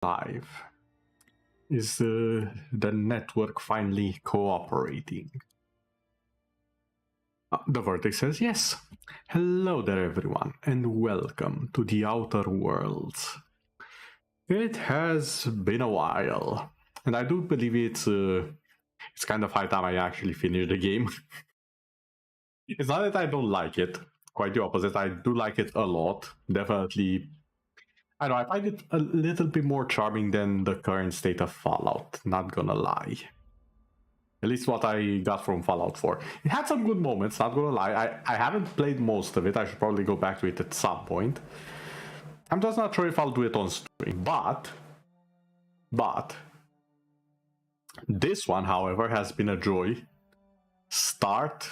Live. Is the network finally cooperating? The vertex says yes. Hello there everyone, and welcome to the Outer Worlds. It has been a while, and I do believe it's kind of high time I actually finish the game. It's not that I don't like it, quite the opposite. I do like it a lot, definitely. I know, I find it a little bit more charming than the current state of Fallout, not gonna lie. At least what I got from Fallout 4. It had some good moments, not gonna lie. I haven't played most of it, I should probably go back to it at some point. I'm just not sure if I'll do it on stream, but this one, however, has been a joy. Start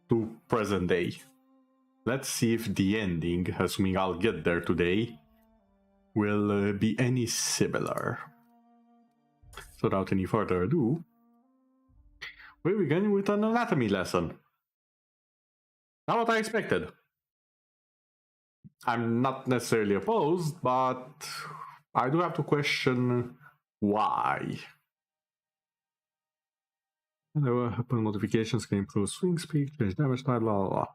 to present day. Let's see if the ending, assuming I'll get there today, will be any similar. So without any further ado, we're beginning with an anatomy lesson. Not what I expected. I'm not necessarily opposed, but I do have to question why. Weapon modifications can improve swing speed, change damage type, blah blah blah.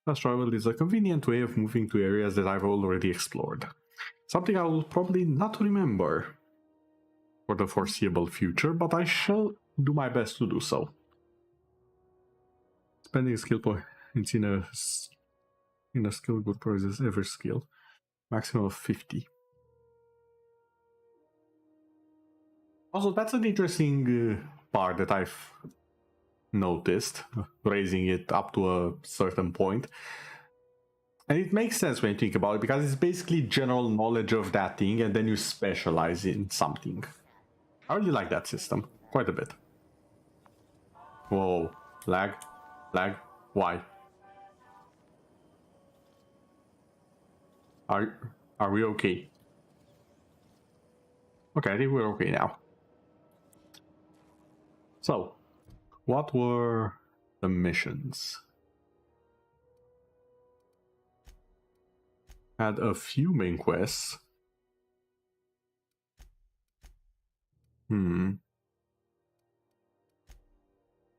Fast travel is a convenient way of moving to areas that I've already explored. Something I will probably not remember for the foreseeable future, but I shall do my best to do so. Spending skill points in a skill good progress every skill. Maximum of 50. Also, that's an interesting part that I've noticed, raising it up to a certain point. And it makes sense when you think about it, because it's basically general knowledge of that thing, and then you specialize in something. I really like that system, quite a bit. Whoa, lag, why? Are we okay? Okay, I think we're okay now. So, what were the missions? Had a few main quests.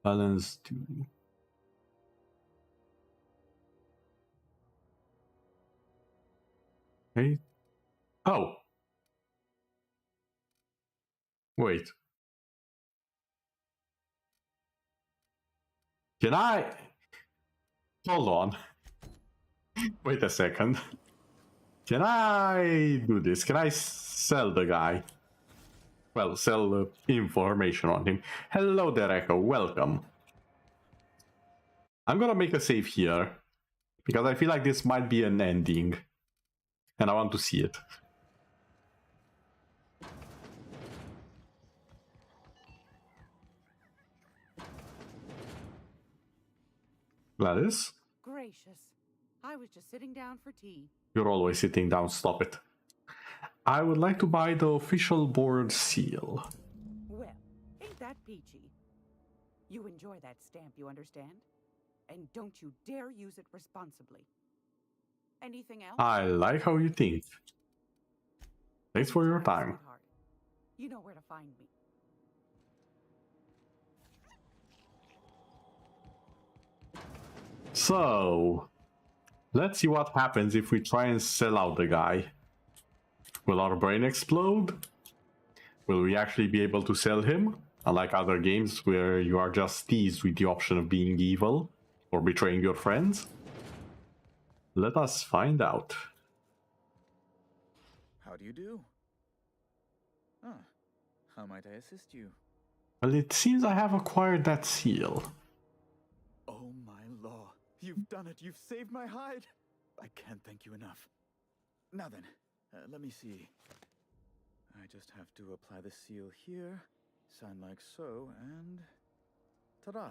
Balance duty. Okay. Oh. Wait. Can I... Hold on. Wait a second. Can I do this? Can I sell the guy? Well, sell information on him. Hello there, Echo. Welcome. I'm gonna make a save here, because I feel like this might be an ending, and I want to see it. Gladys? Gracious. I was just sitting down for tea. You're always sitting down, stop it. I would like to buy the official board seal. Well, ain't that peachy? You enjoy that stamp, you understand? And don't you dare use it responsibly. Anything else? I like how you think. Thanks for your time. Sweetheart. You know where to find me. So, let's see what happens if we try and sell out the guy. Will our brain explode? Will we actually be able to sell him? Unlike other games where you are just teased with the option of being evil or betraying your friends? Let us find out. How do you do? Ah, how might I assist you? Well, it seems I have acquired that seal. Oh my law, you've done it, you've saved my hide! I can't thank you enough. Now then, let me see. I just have to apply the seal here, sign like so, and... ta-da!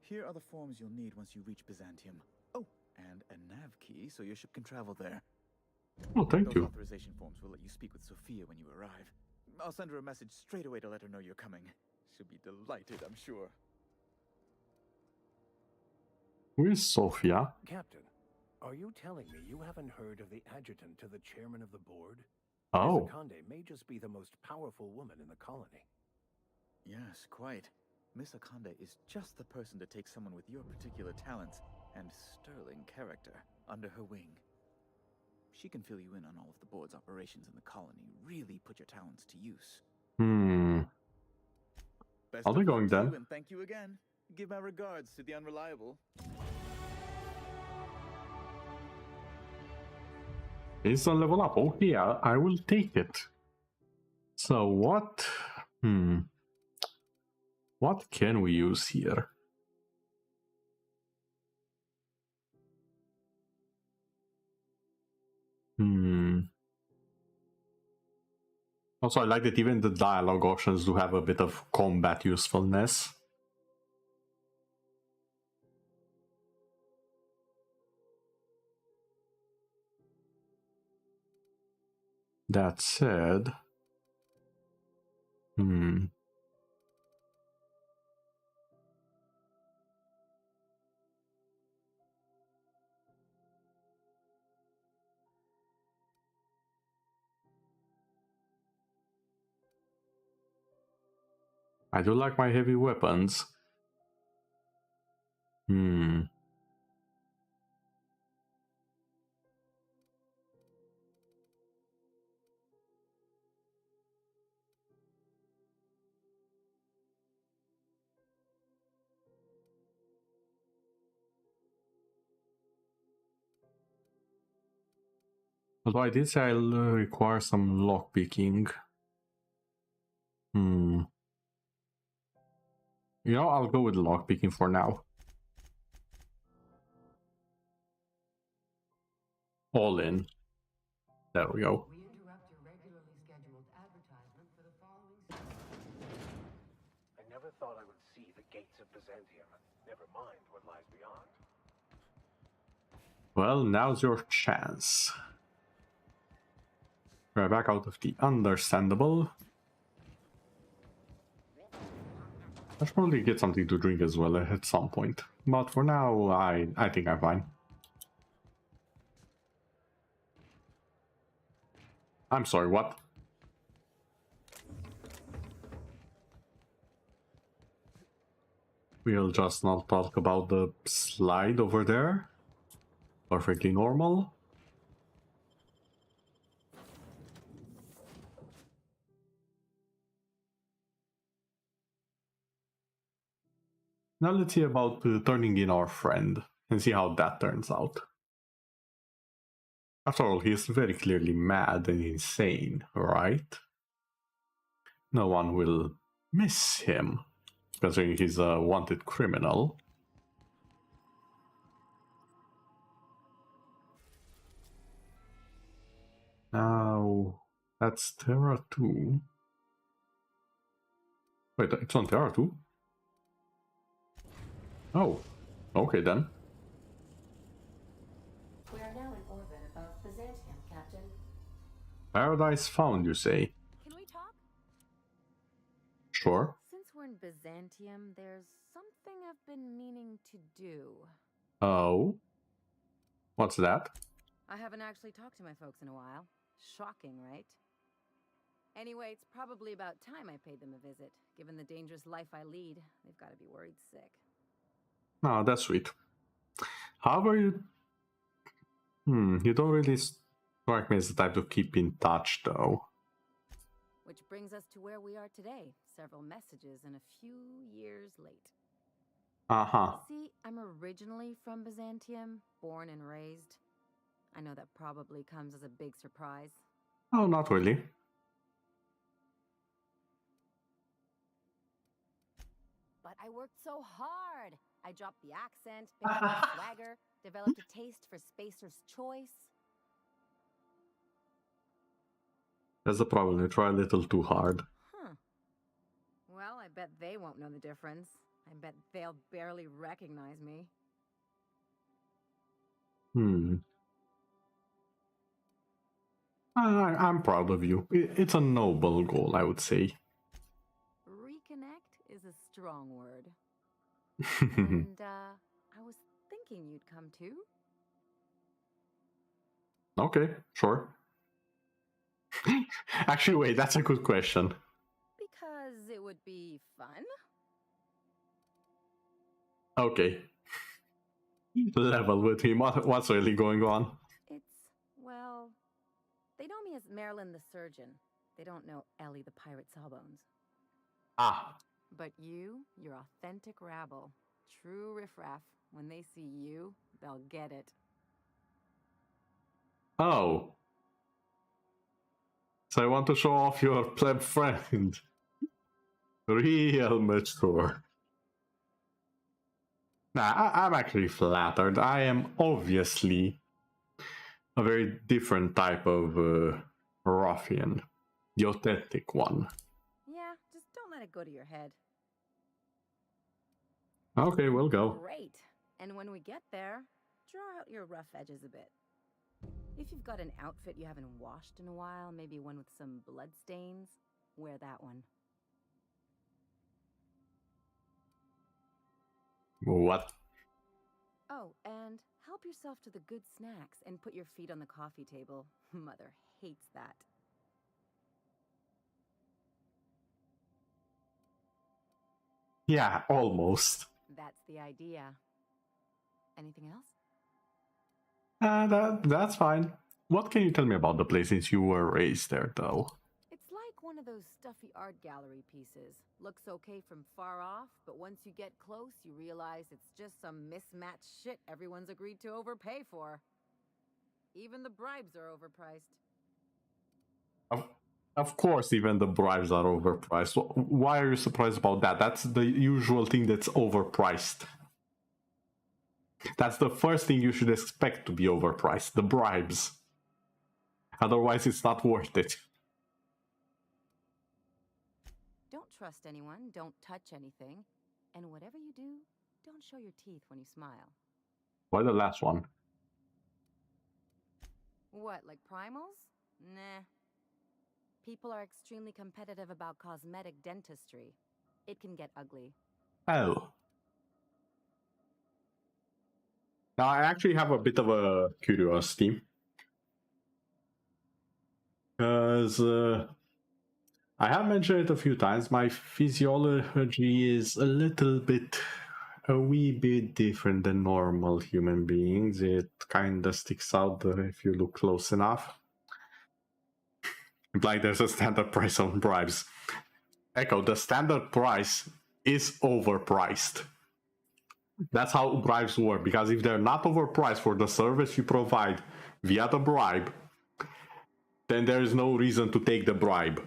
Here are the forms you'll need once you reach Byzantium. Oh, and a nav key so your ship can travel there. Oh, thank you. Those authorization forms will let you speak with Sophia when you arrive. I'll send her a message straight away to let her know you're coming. She'll be delighted, I'm sure. Who is Sophia? Captain, are you telling me you haven't heard of the adjutant to the chairman of the board? Oh. Miss Akande may just be the most powerful woman in the colony. Yes, quite. Miss Akande is just the person to take someone with your particular talents and sterling character under her wing. She can fill you in on all of the board's operations in the colony, really put your talents to use. Best I'll be of luck going to then. you, and thank you again. Give my regards to the unreliable. Instant level up. Okay, I will take it. So what? What can we use here? Also, I like that even the dialogue options do have a bit of combat usefulness. That said, I do like my heavy weapons. Although I did say I'll require some lockpicking. You know, I'll go with lockpicking for now. All in. There we go. We interrupt your regularly scheduled advertisement for the following season. I never thought I would see the gates of Byzantium. Never mind what lies beyond. Well, now's your chance. We're back out of the understandable. I should probably get something to drink as well at some point. But for now, I think I'm fine. I'm sorry, what? We'll just not talk about the slide over there. Perfectly normal. Now let's see about turning in our friend and see how that turns out. After all, he is very clearly mad and insane, right? No one will miss him, considering he's a wanted criminal. Now, that's Terra 2. Wait, it's on Terra 2? Oh, okay then. We are now in orbit above Byzantium, Captain. Paradise found, you say? Can we talk? Sure. Since we're in Byzantium, there's something I've been meaning to do. Oh? What's that? I haven't actually talked to my folks in a while. Shocking, right? Anyway, it's probably about time I paid them a visit. Given the dangerous life I lead, they've got to be worried sick. Oh, that's sweet. However, you don't really strike me as the type to keep in touch, though. Which brings us to where we are today. Several messages and a few years late. Uh-huh. See, I'm originally from Byzantium, born and raised. I know that probably comes as a big surprise. Oh, not really. But I worked so hard. I dropped the accent, picked up the swagger, developed a taste for Spacer's Choice. That's the problem, you try a little too hard. Well, I bet they won't know the difference. I bet they'll barely recognize me. I'm proud of you. It's a noble goal, I would say. Reconnect is a strong word. And, I was thinking you'd come too. Okay, sure. Actually, wait, that's a good question. Because it would be fun? Okay. Level with him. What's really going on? It's, well, they know me as Marilyn the surgeon. They don't know Ellie the pirate sawbones. Ah, But you're authentic rabble. True riffraff. When they see you, they'll get it. oh. So I want to show off your pleb friend. Real mature. Nah, I'm actually flattered. I am obviously a very different type of ruffian. The authentic one. Yeah, just don't let it go to your head. Okay, we'll go. Great. And when we get there, draw out your rough edges a bit. If you've got an outfit you haven't washed in a while, maybe one with some blood stains, wear that one. What? Oh, and help yourself to the good snacks and put your feet on the coffee table. Mother hates that. Yeah, almost. That's the idea. Anything else? That's fine. What can you tell me about the place since you were raised there, though? It's like one of those stuffy art gallery pieces. Looks okay from far off, but once you get close, you realize it's just some mismatched shit everyone's agreed to overpay for. Even the bribes are overpriced. Of course, even the bribes are overpriced. Why are you surprised about that? That's the usual thing that's overpriced. That's the first thing you should expect to be overpriced, the bribes. Otherwise, it's not worth it. Don't trust anyone, don't touch anything, and whatever you do, don't show your teeth when you smile. Why the last one? What, like primals? Nah. People are extremely competitive about cosmetic dentistry. It can get ugly. Oh. Now, I actually have a bit of a curiosity. Because I have mentioned it a few times, my physiology is a wee bit different than normal human beings. It kind of sticks out if you look close enough. Like there's a standard price on bribes. Echo, the standard price is overpriced. That's how bribes work, because if they're not overpriced for the service you provide via the bribe, then there is no reason to take the bribe.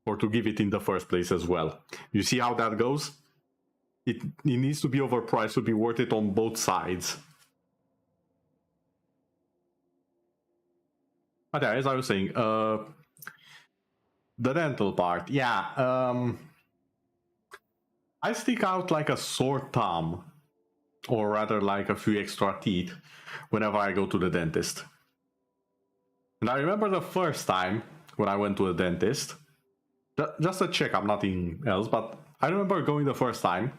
Or to give it in the first place as well. You see how that goes? It needs to be overpriced to be worth it on both sides. But yeah, as I was saying, the dental part, yeah. I stick out like a sore thumb, or rather like a few extra teeth, whenever I go to the dentist. And I remember the first time when I went to a dentist, just a checkup, nothing else, but I remember going the first time,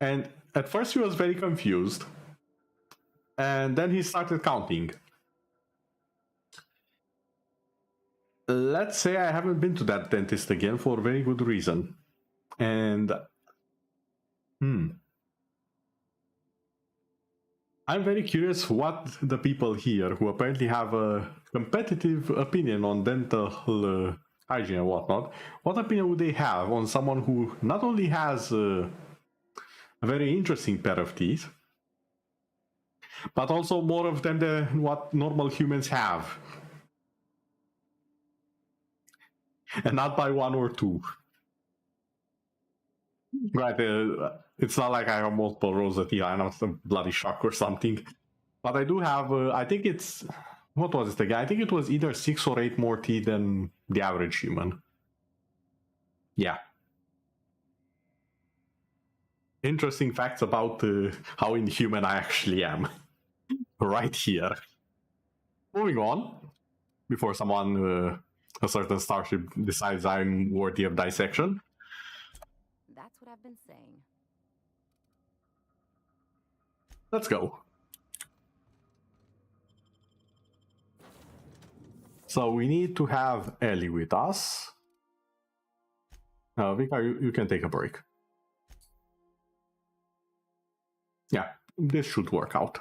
and at first he was very confused, and then he started counting. Let's say I haven't been to that dentist again for a very good reason. And I'm very curious what the people here, who apparently have a competitive opinion on dental hygiene and whatnot, what opinion would they have on someone who not only has a very interesting pair of teeth, but also more of them than what normal humans have. And not by one or two. Right, it's not like I have multiple rows of teeth, I'm not a bloody shock or something. But I do have, I think it's, what was it again? I think it was either 6 or 8 more teeth than the average human. Yeah. Interesting facts about how inhuman I actually am. Right here. Moving on, before someone, a certain starship decides I'm worthy of dissection. That's what I've been saying. Let's go. So we need to have Ellie with us. Vika, you can take a break. Yeah, this should work out.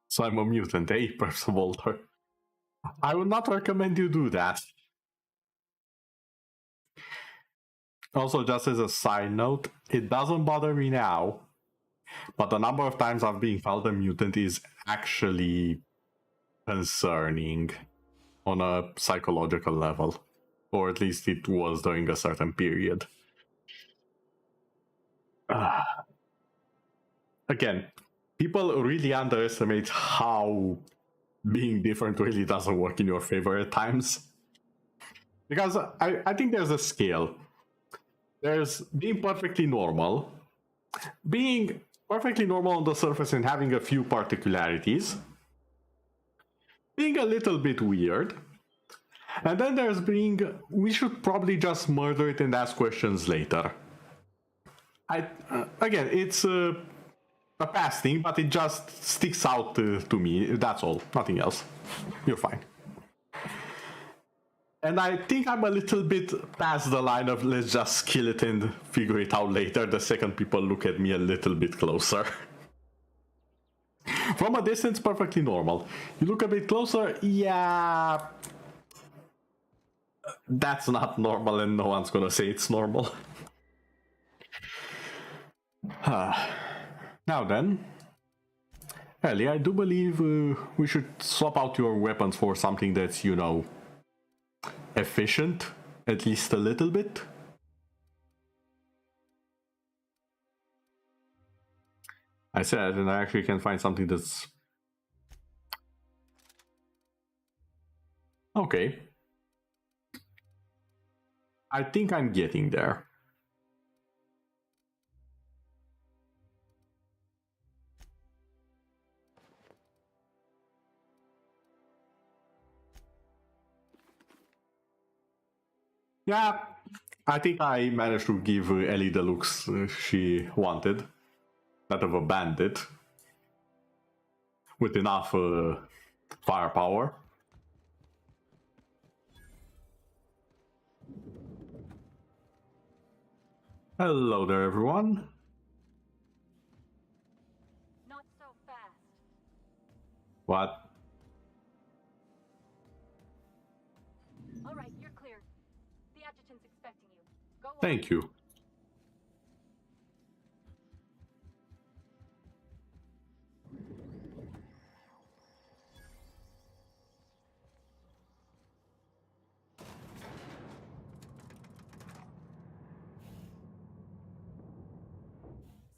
So I'm a mutant, eh, Professor Walter? I would not recommend you do that. Also, just as a side note, it doesn't bother me now, but the number of times I've been called a mutant is actually concerning on a psychological level. Or at least it was during a certain period. Again, people really underestimate how being different really doesn't work in your favor at times. Because I think there's a scale. There's being perfectly normal, being perfectly normal on the surface and having a few particularities, being a little bit weird, and then there's being, we should probably just murder it and ask questions later. Again, it's a past thing, but it just sticks out to me, that's all, nothing else. You're fine. And I think I'm a little bit past the line of let's just kill it and figure it out later the second people look at me a little bit closer. From a distance, perfectly normal. You look a bit closer, yeah... That's not normal and no one's gonna say it's normal. Now then... Ellie, I do believe we should swap out your weapons for something that's, you know... efficient, at least a little bit. I said, and I actually can find something that's... Okay. I think I'm getting there. Yeah, I think I managed to give Ellie the looks she wanted. That of a bandit. With enough firepower. Hello there, everyone. Not so fast. What? All right, you're clear. The adjutant's expecting you. Go on. Thank you.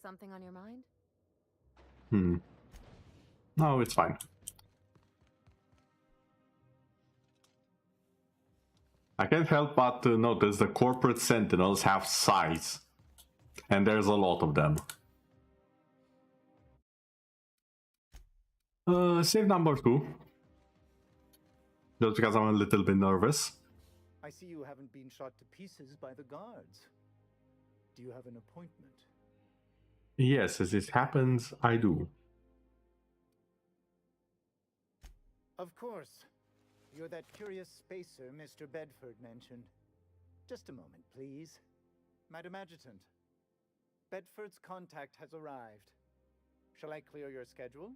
Something on your mind? No, it's fine. I can't help but notice the corporate sentinels have size. And there's a lot of them. Save number 2. Just because I'm a little bit nervous. I see you haven't been shot to pieces by the guards. Do you have an appointment? Yes, as it happens, I do. Of course. You're that curious spacer Mr. Bedford mentioned. Just a moment, please. Madam Adjutant, Bedford's contact has arrived. Shall I clear your schedule?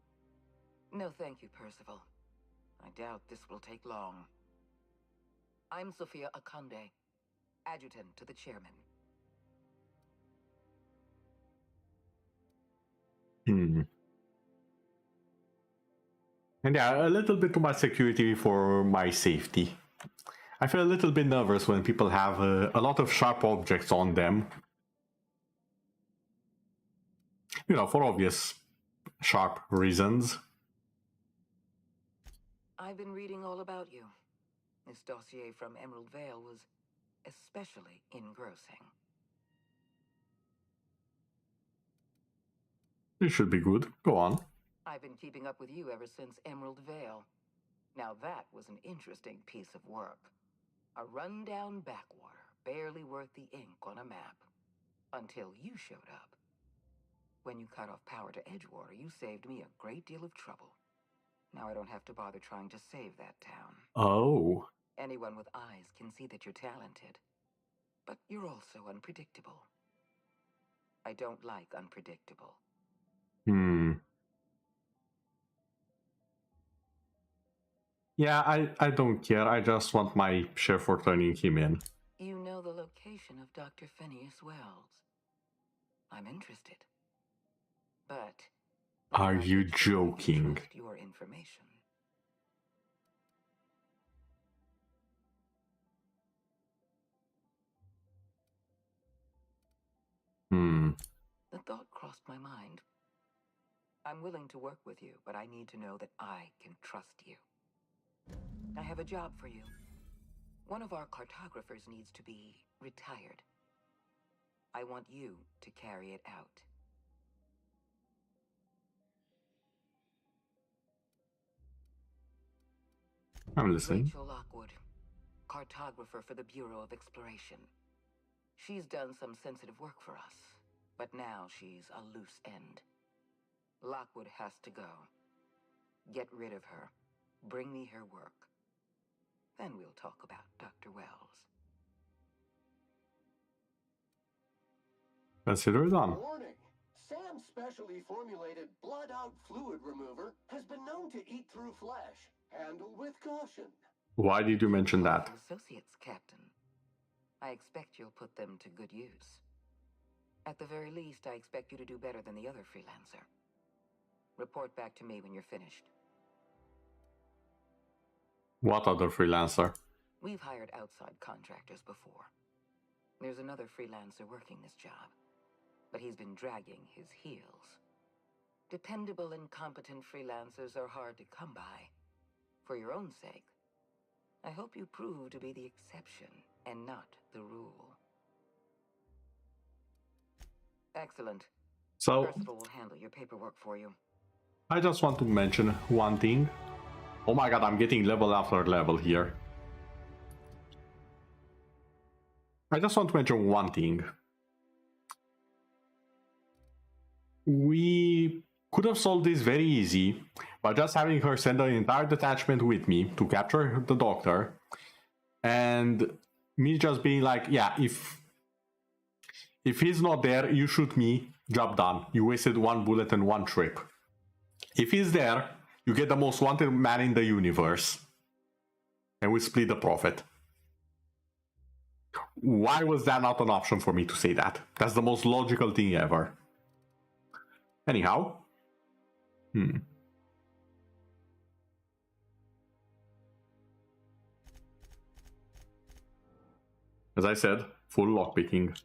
No, thank you, Percival. I doubt this will take long. I'm Sophia Akande, adjutant to the chairman. And yeah, a little bit too much security for my safety. I feel a little bit nervous when people have a lot of sharp objects on them. You know, for obvious sharp reasons. I've been reading all about you. This dossier from Emerald Vale was especially engrossing. It should be good. Go on. I've been keeping up with you ever since Emerald Vale. Now that was an interesting piece of work. A rundown backwater, barely worth the ink on a map. Until you showed up. When you cut off power to Edgewater, you saved me a great deal of trouble. Now I don't have to bother trying to save that town. Oh. Anyone with eyes can see that you're talented. But you're also unpredictable. I don't like unpredictable. Yeah, I don't care. I just want my share for turning him in. You know the location of Dr. Phineas Wells. I'm interested. But Are I'm not you so sure I can joking? trust your information. The thought crossed my mind. I'm willing to work with you, but I need to know that I can trust you. I have a job for you. One of our cartographers needs to be retired. I want you to carry it out. I'm listening. Rachel Lockwood, cartographer for the Bureau of Exploration. She's done some sensitive work for us, but now she's a loose end. Lockwood has to go. Get rid of her. Bring me her work. Then we'll talk about Dr. Wells. Consider it done. Warning! Sam's specially formulated blood-out fluid remover has been known to eat through flesh. Handle with caution. Why did you mention that? Associates, Captain. I expect you'll put them to good use. At the very least, I expect you to do better than the other freelancer. Report back to me when you're finished. What other freelancer? We've hired outside contractors before. There's another freelancer working this job, but he's been dragging his heels. Dependable and competent freelancers are hard to come by. For your own sake, I hope you prove to be the exception and not the rule. Excellent. So, Percival will handle your paperwork for you. I just want to mention one thing. Oh my god, I'm getting level after level here. I just want to mention one thing. We could have solved this very easy by just having her send an entire detachment with me to capture the doctor, and me just being like, yeah, if he's not there, you shoot me, job done. You wasted one bullet and one trip. If he's there, you get the most wanted man in the universe, and we split the profit. Why was that not an option for me to say that? That's the most logical thing ever. Anyhow. As I said, full lockpicking.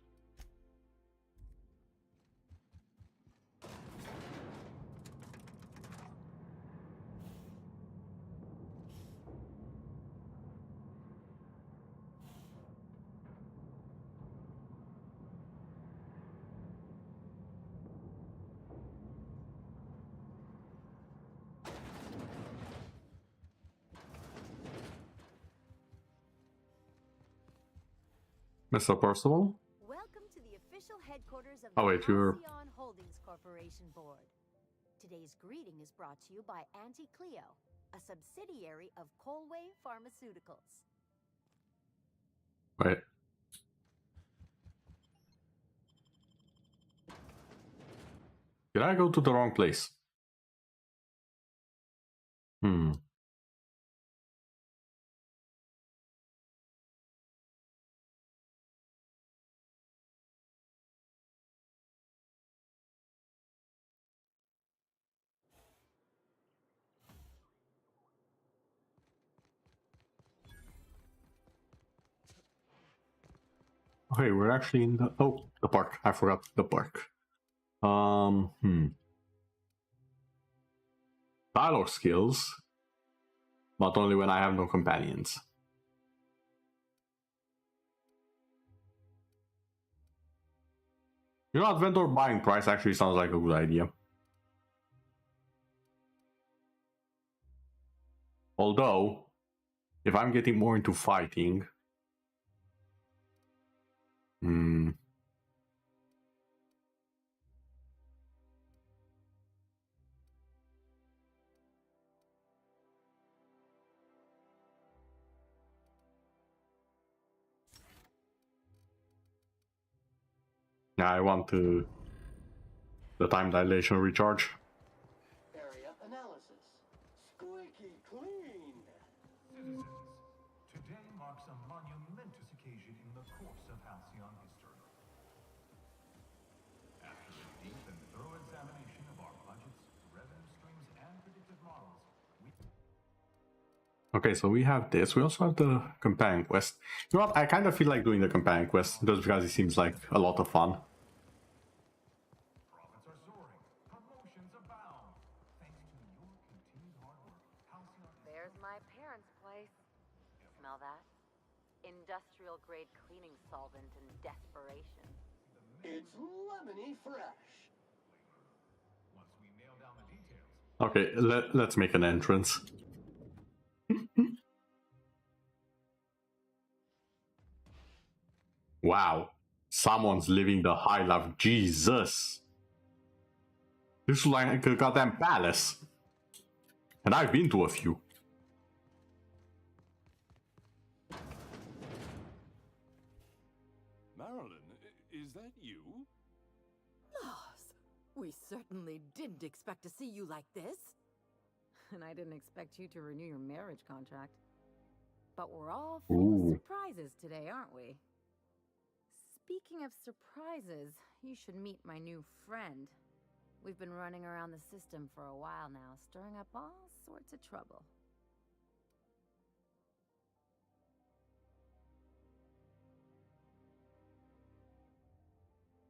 Mr. Percival? Welcome to the official headquarters of Oh, the wait, you're... Halcyon Holdings Corporation Board. Today's greeting is brought to you by Auntie Cleo, a subsidiary of Colway Pharmaceuticals. Wait. Did I go to the wrong place? Okay, we're actually in the... Oh, the park. I forgot the park. Dialogue skills. But only when I have no companions. You know what, vendor buying price actually sounds like a good idea. Although, if I'm getting more into fighting... Yeah, I want to the time dilation recharge. Area analysis. Squeaky clean. Citizens, today marks a monumentous occasion in the course of Halcyon history. After a deep and thorough examination of our budgets, revenue streams, and predictive models, we... Okay, so we have this. We also have the companion quest. You know what? I kind of feel like doing the companion quest just because it seems like a lot of fun. Profits are soaring. Promotions abound. Thanks to your continued hard work, Halcyon is... There's my parents' place. Smell that? Industrial grade cleaning solvent and desperation. It's lemony fresh. Once we nail down the details, Okay, let's make an entrance. Wow, someone's living the high life. Jesus. This is like a goddamn palace. And I've been to a few. Marilyn, is that you? Loss, we certainly didn't expect to see you like this. And I didn't expect you to renew your marriage contract. But we're all full of surprises today, aren't we? Speaking of surprises, you should meet my new friend. We've been running around the system for a while now, stirring up all sorts of trouble.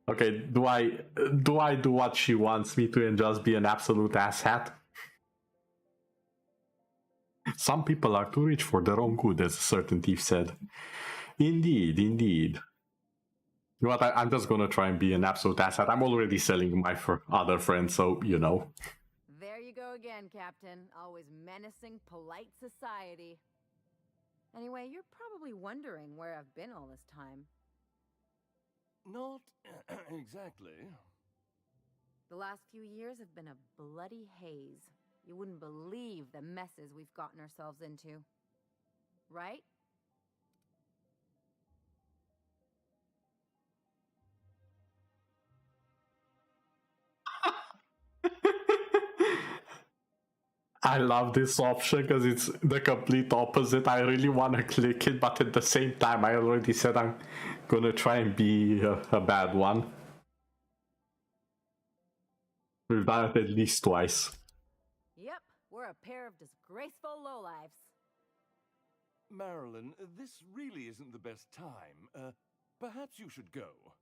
Okay, do I do what she wants me to and just be an absolute asshat? Some people are too rich for their own good, as a certain thief said. Indeed, indeed. You know what, I'm just gonna try and be an absolute asshat. I'm already selling my other friends, so, you know. There you go again, Captain. Always menacing polite society. Anyway, you're probably wondering where I've been all this time. Not exactly. The last few years have been a bloody haze. You wouldn't believe the messes we've gotten ourselves into. Right? I love this option because it's the complete opposite. I really want to click it, but at the same time, I already said I'm gonna try and be a bad one. We've done it at least twice. Yep, we're a pair of disgraceful lowlifes. Marilyn, this really isn't the best time. Perhaps you should go.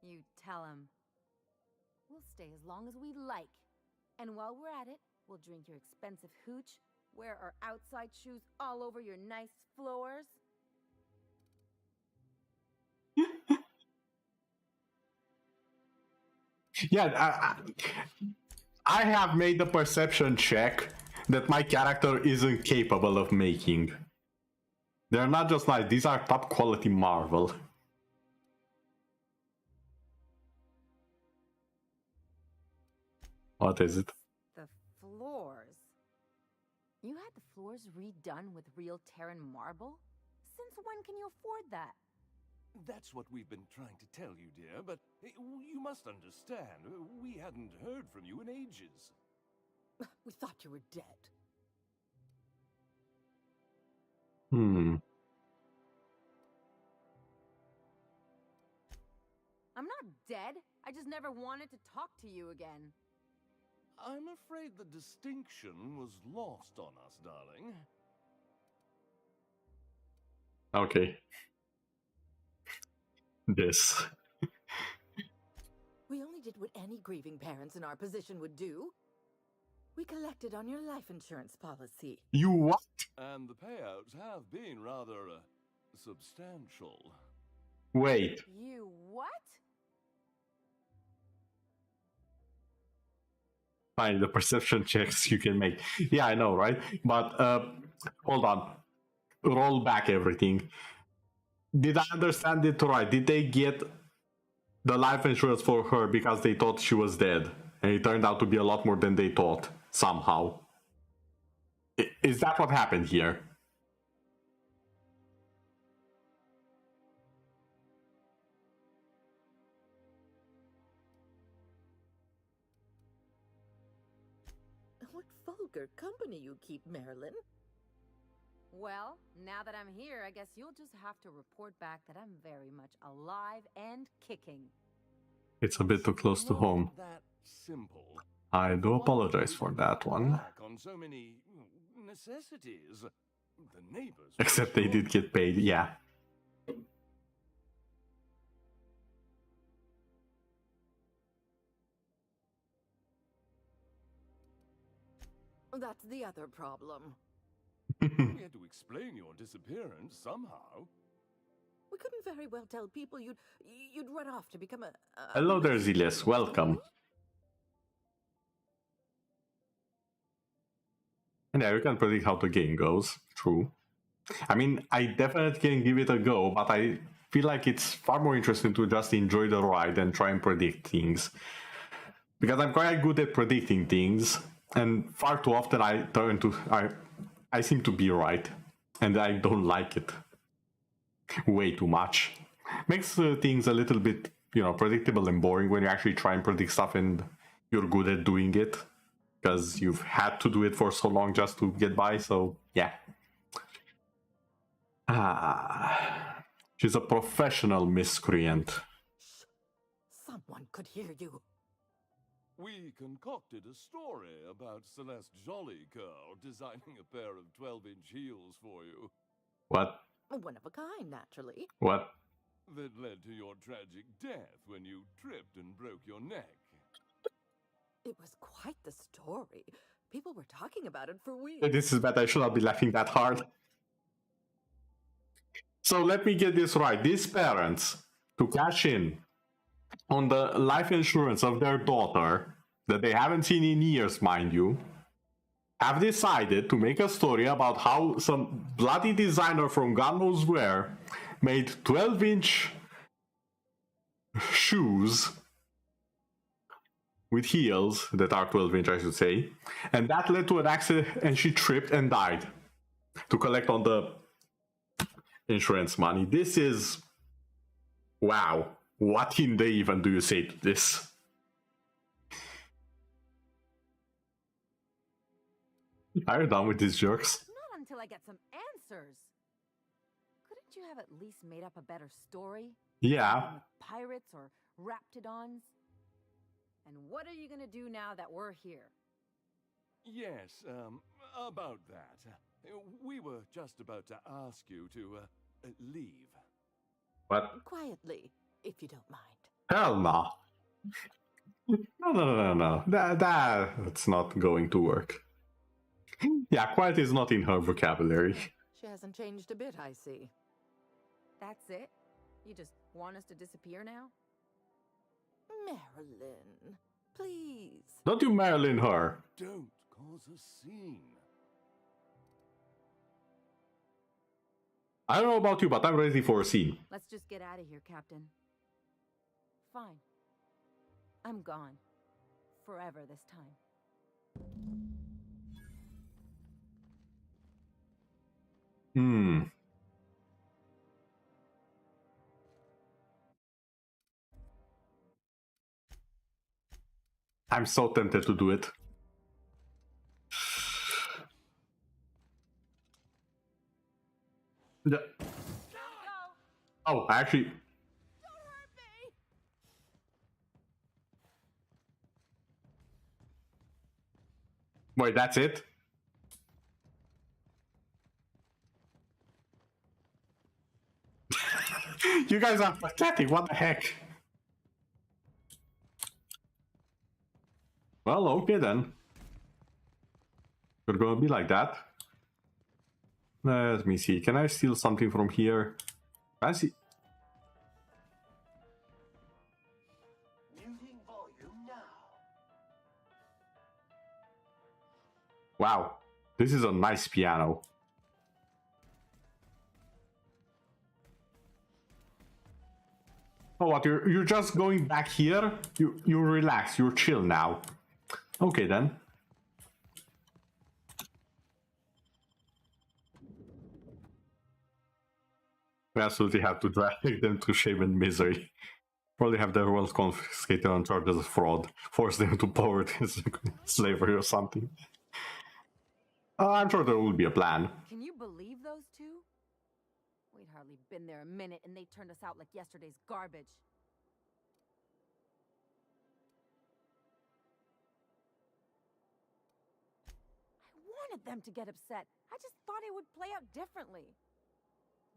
You tell him. We'll stay as long as we like. And while we're at it, we'll drink your expensive hooch, wear our outside shoes all over your nice floors. Yeah, I have made the perception check that my character isn't capable of making. They're not just like, these are top quality Marvel. What is it? The floors. You had the floors redone with real Terran marble? Since when can you afford that? That's what we've been trying to tell you, dear, but you must understand, we hadn't heard from you in ages. We thought you were dead. I'm not dead. I just never wanted to talk to you again. I'm afraid the distinction was lost on us, darling. Okay. This. We only did what any grieving parents in our position would do. We collected on your life insurance policy. You what? And the payouts have been rather substantial. Wait. You what? Fine, the perception checks you can make. Yeah, I know, right? But hold on. Roll back everything. Did I understand it right? Did they get the life insurance for her because they thought she was dead? And it turned out to be a lot more than they thought. somehow. Is that what happened here? What vulgar company you keep, Marilyn. Well, now that I'm here, I guess you'll just have to report back that I'm very much alive and kicking. It's a bit too close to home. That simple. I do apologize for that one. Back on so many necessities. The neighbors. Except they did get paid, yeah. That's the other problem. We had to explain your disappearance somehow. We couldn't very well tell people you'd run off to become a Hello there, Zilius. Welcome. And yeah, you can predict how the game goes. True. I mean, I definitely can give it a go, but I feel like it's far more interesting to just enjoy the ride and try and predict things. Because I'm quite good at predicting things, and far too often I seem to be right, and I don't like it way too much. Makes things a little bit, predictable and boring when you actually try and predict stuff and you're good at doing it, because you've had to do it for so long just to get by, so yeah. She's a professional miscreant. Shh. Someone could hear you. We concocted a story about Celeste Jollycurl designing a pair of 12-inch heels for you. What? One of a kind, naturally. What? That led to your tragic death when you tripped and broke your neck. It was quite the story. People were talking about it for weeks. This is bad. I should not be laughing that hard. So let me get this right. These parents, to cash in on the life insurance of their daughter, that they haven't seen in years, mind you, have decided to make a story about how some bloody designer from God knows where made 12-inch shoes with heels that are 12-inch, I should say, and that led to an accident and she tripped and died to collect on the insurance money. This is... wow. What in the even do you say to this? Are you done with these jerks? Not until I get some answers. Couldn't you have at least made up a better story? Yeah. Something with pirates or raptidons? And what are you gonna do now that we're here? Yes, about that. We were just about to ask you to, leave. What? Quietly, if you don't mind. Hell no. No. That's not going to work. Yeah, quiet is not in her vocabulary. She hasn't changed a bit, I see. That's it? You just want us to disappear now? Marilyn, please. Don't you Marilyn her. Don't cause a scene. I don't know about you, but I'm ready for a scene. Let's just get out of here, Captain. Fine. I'm gone. Forever this time. I'm so tempted to do it. Yeah. Oh, actually... Don't hurt me! Wait, that's it? You guys are pathetic, what the heck? Well, okay then. We're gonna be like that. Let me see, can I steal something from here? I see. Muting volume now. Wow, this is a nice piano. Oh, what, you're just going back here? You relax, you're chill now. Okay then. We absolutely have to drag them to shame and misery. Probably have their wealth confiscated on charges of fraud. Force them to poverty slavery or something. I'm sure there will be a plan. Can you believe those two? We'd hardly been there a minute and they turned us out like yesterday's garbage. I wanted them to get upset. I just thought it would play out differently.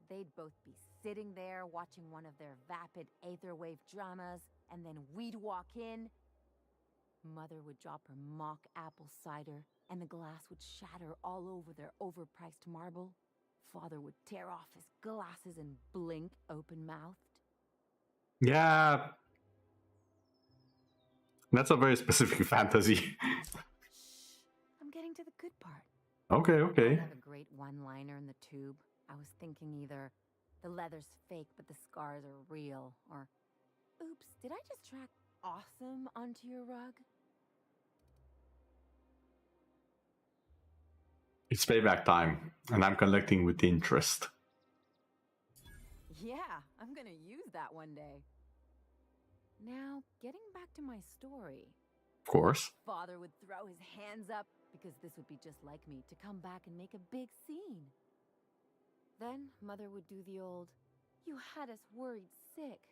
They'd both be sitting there watching one of their vapid aetherwave dramas, and then we'd walk in. Mother would drop her mock apple cider, and the glass would shatter all over their overpriced marble. Father would tear off his glasses and blink open-mouthed. Yeah. That's a very specific fantasy. Shh. I'm getting to the good part. Okay. I have a great one-liner in the tube. I was thinking either the leather's fake but the scars are real, or oops, did I just track awesome onto your rug? It's payback time, and I'm collecting with interest. Yeah, I'm gonna use that one day. Now, getting back to my story. Of course. Father would throw his hands up, because this would be just like me, to come back and make a big scene. Then Mother would do the old, "You had us worried sick."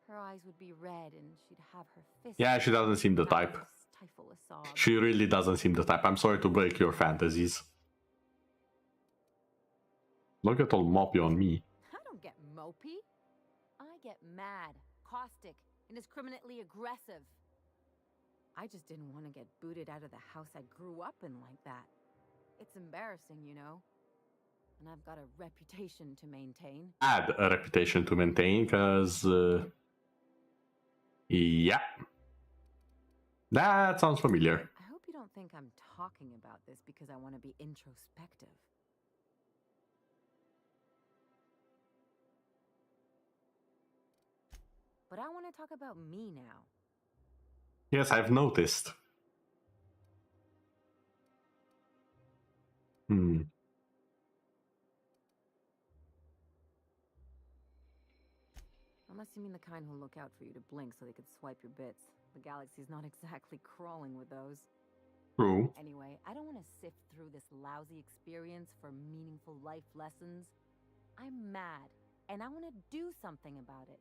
Her eyes would be red and she'd have her fist. Yeah, she doesn't seem the type. Stifle a sob. She really doesn't seem the type. I'm sorry to break your fantasies. Don't get all moppy on me. I don't get mopey. I get mad, caustic, indiscriminately aggressive. I just didn't want to get booted out of the house I grew up in like that. It's embarrassing, you know. And I've got a reputation to maintain. Had a reputation to maintain, because... yeah. That sounds familiar. I hope you don't think I'm talking about this because I want to be introspective. But I want to talk about me now. Yes, I've noticed. Unless you mean the kind who'll look out for you to blink so they could swipe your bits. The galaxy's not exactly crawling with those. True. Anyway, I don't want to sift through this lousy experience for meaningful life lessons. I'm mad, and I want to do something about it.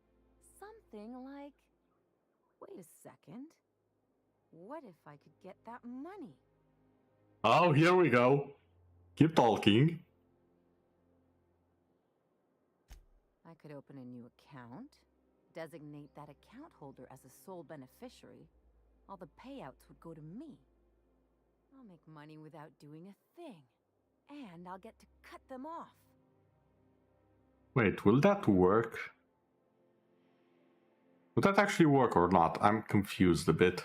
Something like... Wait a second. What if I could get that money? Oh, here we go. Keep talking. I could open a new account, designate that account holder as a sole beneficiary. All the payouts would go to me. I'll make money without doing a thing. And I'll get to cut them off. Wait, will that work? Would that actually work or not? I'm confused a bit.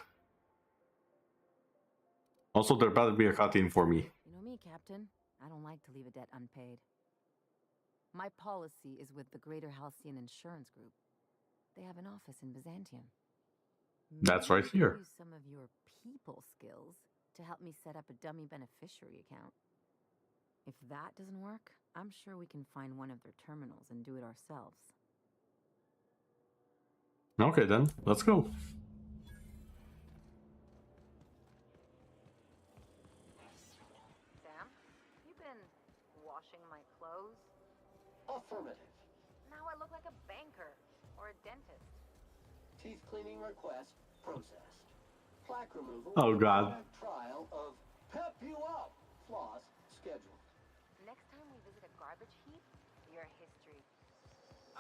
Also, there better be a cut-in for me. You know me, Captain. I don't like to leave a debt unpaid. My policy is with the Greater Halcyon Insurance Group. They have an office in Byzantium. That's right here. Use some of your people skills to help me set up a dummy beneficiary account. If that doesn't work, I'm sure we can find one of their terminals and do it ourselves. Okay then, let's go. Sam, you been washing my clothes? Affirmative. Now I look like a banker or a dentist. Teeth cleaning request processed. Plaque removal. Oh, God. Trial of Pep You Up floss scheduled. Next time we visit a garbage heap, your history.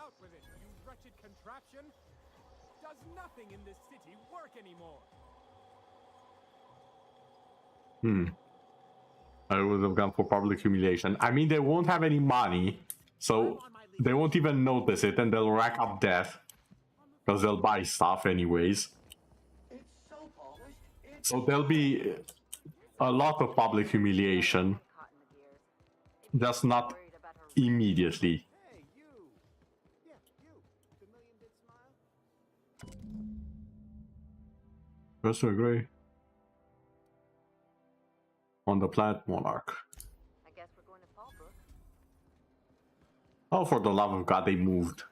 Out with it, you wretched contraption! Does nothing in this city work anymore? I would have gone for public humiliation. I mean, they won't have any money, so they won't even notice it, and they'll rack up debt. Because they'll buy stuff anyways. It's so polished. So there'll be a lot of public humiliation. Just not immediately. Hey, you! Yeah, you! The million-bit smile? Professor Gray. On the planet Monarch. I guess we're going to Fallbrook. Oh, for the love of God, they moved.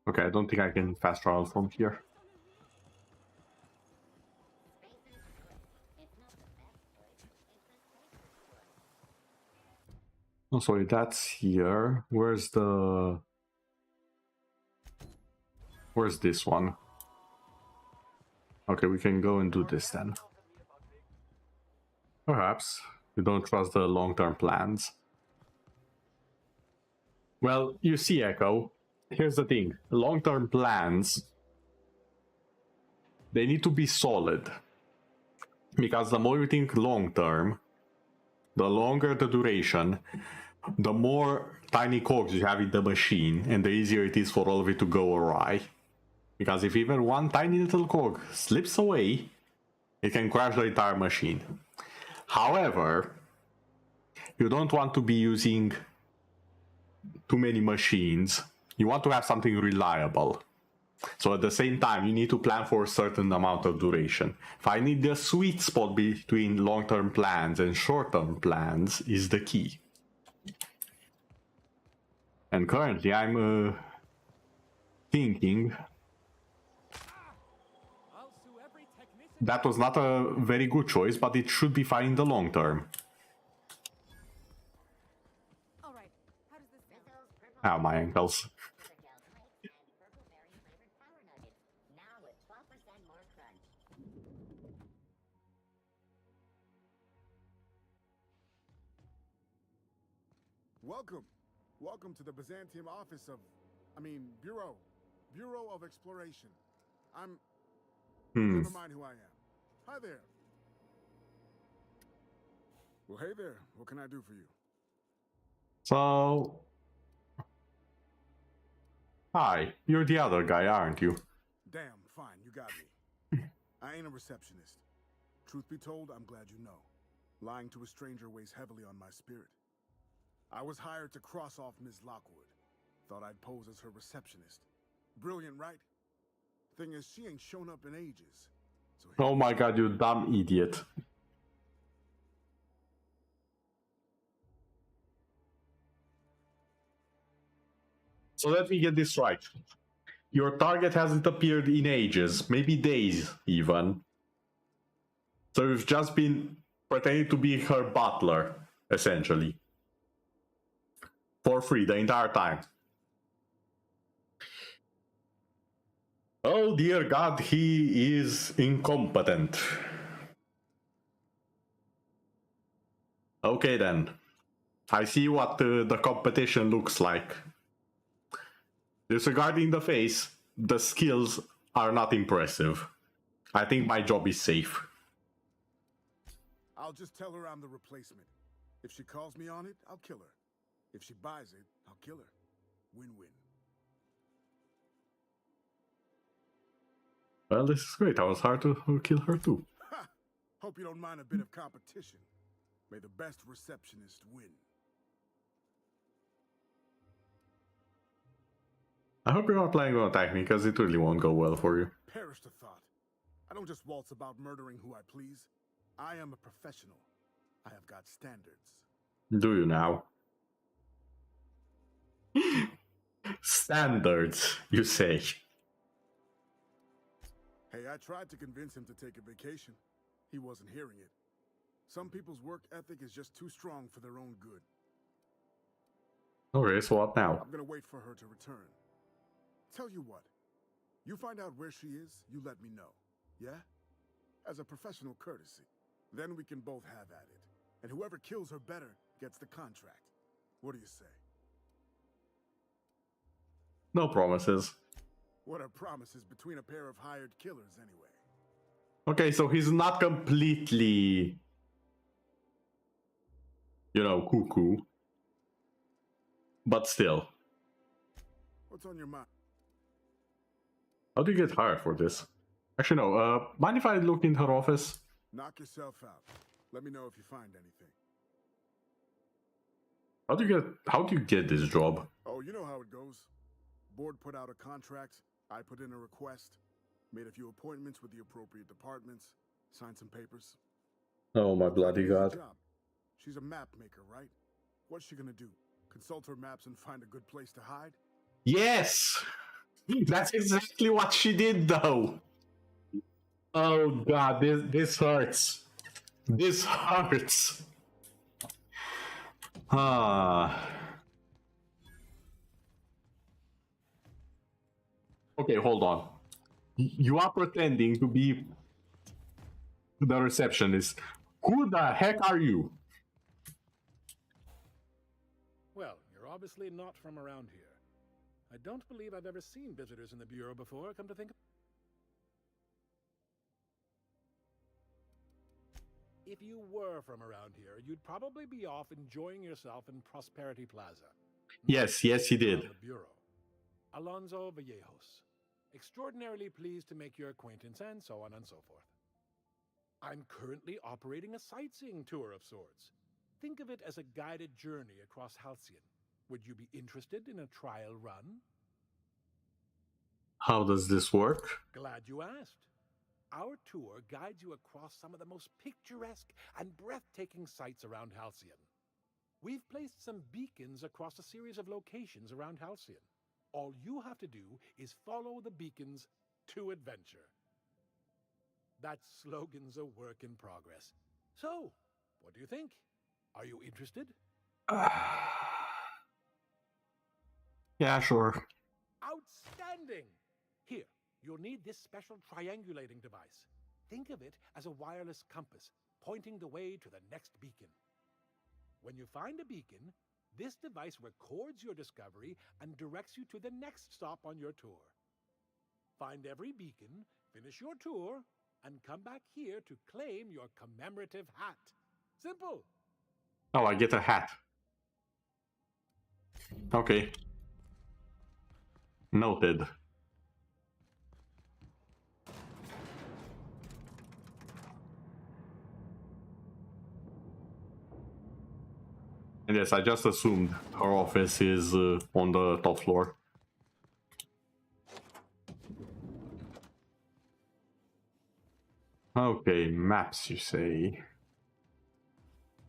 Okay, I don't think I can fast travel from here. Oh, sorry, that's here. Where's this one? Okay, we can go and do this then. Perhaps. You don't trust the long-term plans. Well, you see, Echo, here's the thing. Long-term plans, they need to be solid. Because the more you think long-term, the longer the duration, the more tiny cogs you have in the machine, and the easier it is for all of it to go awry. Because if even one tiny little cog slips away, it can crash the entire machine. However, you don't want to be using too many machines. You want to have something reliable. So at the same time, you need to plan for a certain amount of duration. Finding the sweet spot between long-term plans and short-term plans is the key. And currently I'm thinking that was not a very good choice, but it should be fine in the long term. Ow, my ankles. Welcome to the Byzantium office of, Bureau of Exploration. Never mind who I am. Hi there. Well, hey there. What can I do for you? So... Hi, you're the other guy, aren't you? Damn, fine, you got me. I ain't a receptionist. Truth be told, I'm glad you know. Lying to a stranger weighs heavily on my spirit. I was hired to cross off Ms. Lockwood. Thought I'd pose as her receptionist. Brilliant, right? Thing is, she ain't shown up in ages. So oh my god, you dumb idiot. So let me get this right. Your target hasn't appeared in ages, maybe days even. So you've just been pretending to be her butler, essentially. For free the entire time. Oh dear God, he is incompetent. Okay then. I see what the competition looks like. Disregarding the face, the skills are not impressive. I think my job is safe. I'll just tell her I'm the replacement. If she calls me on it, I'll kill her. If she buys it, I'll kill her. Win-win. Well, this is great. I was hard to kill her too. Ha! Hope you don't mind a bit of competition. May the best receptionist win. I hope you're not planning on attacking me, because it really won't go well for you. Perish the thought. I don't just waltz about murdering who I please. I am a professional. I have got standards. Do you now? Standards, you say. Hey, I tried to convince him to take a vacation. He wasn't hearing it. Some people's work ethic is just too strong for their own good. Okay, so what now? I'm gonna wait for her to return. Tell you what, you find out where she is, you let me know, yeah? As a professional courtesy. Then we can both have at it. And whoever kills her better gets the contract. What do you say? No promises. What are promises between a pair of hired killers, anyway? Okay, so he's not completely, you know, cuckoo. But still. What's on your mind? How do you get hired for this? Actually, no. Mind if I look in her office? Knock yourself out. Let me know if you find anything. How do you get this job? Oh, board put out a contract, I put in a request, made a few appointments with the appropriate departments, signed some papers. Oh my Like bloody an easy god. job. She's a map maker, right? What's she gonna do? Consult her maps and find a good place to hide? Yes! That's exactly what she did, though! Oh god, this hurts. This hurts. Ah. Okay, hold on. You are pretending to be the receptionist. Who the heck are you? Well, you're obviously not from around here. I don't believe I've ever seen visitors in the Bureau before, come to think of it. If you were from around here, you'd probably be off enjoying yourself in Prosperity Plaza. Yes, he did. The Bureau. Alonso Vallejos. Extraordinarily pleased to make your acquaintance, and so on and so forth. I'm currently operating a sightseeing tour of sorts. Think of it as a guided journey across Halcyon. Would you be interested in a trial run? How does this work? Glad you asked. Our tour guides you across some of the most picturesque and breathtaking sights around Halcyon. We've placed some beacons across a series of locations around Halcyon. All you have to do is follow the beacons to adventure. That slogan's a work in progress. So, what do you think? Are you interested? Yeah, sure. Outstanding! Here, you'll need this special triangulating device. Think of it as a wireless compass, pointing the way to the next beacon. When you find a beacon, this device records your discovery and directs you to the next stop on your tour. Find every beacon, finish your tour, and come back here to claim your commemorative hat. Simple! Oh, I get a hat. Okay. Noted. And yes, I just assumed her office is on the top floor. Okay, maps, you say.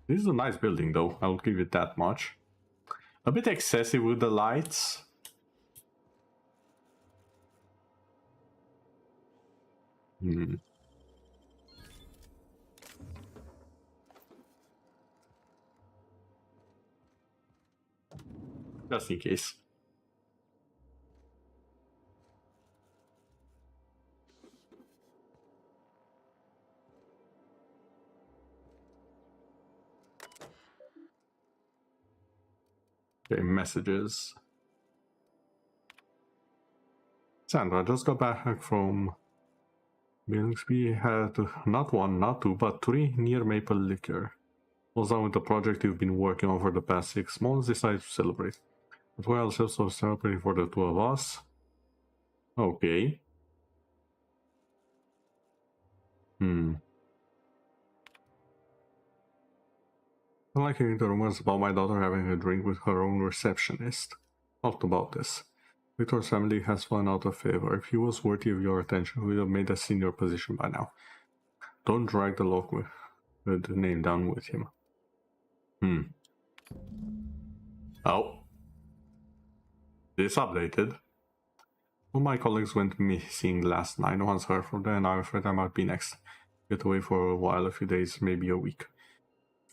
This is a nice building, though. I'll give it that much. A bit excessive with the lights. Just in case. Okay, messages. Sandra just got back from Billingsley. Had not one, not two, but three near Maple Liquor. Was done with the project you've been working on for the past 6 months. Decided to celebrate. But we're also celebrating for the two of us. Okay. I like hearing the rumors about my daughter having a drink with her own receptionist. Talked about this. Victor's family has fallen out of favor. If he was worthy of your attention, we would have made a senior position by now. Don't drag the local name down with him. Oh. This updated. All my colleagues went missing last night. No one's heard from them, and I'm afraid I might be next. Get away for a while, a few days, maybe a week.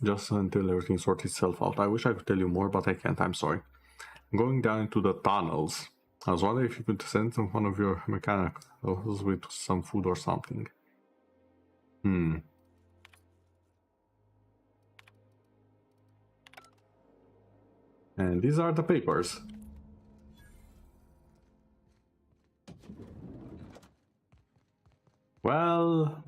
Just until everything sorts itself out. I wish I could tell you more, but I can't, I'm sorry. I'm going down into the tunnels. I was wondering if you could send one of your mechanicals with some food or something. And these are the papers. Well.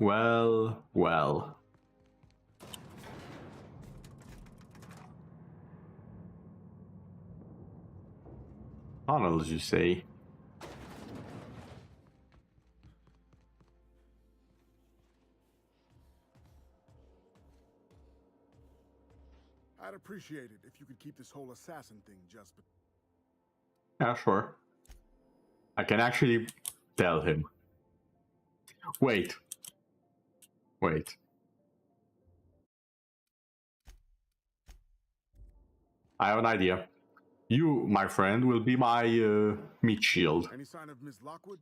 Tunnels, you say? I'd appreciate it if you could keep this whole assassin thing just... Yeah, sure. I can actually tell him. Wait. Wait. I have an idea. You, my friend, will be my meat shield. Any sign of Miss Lockwood?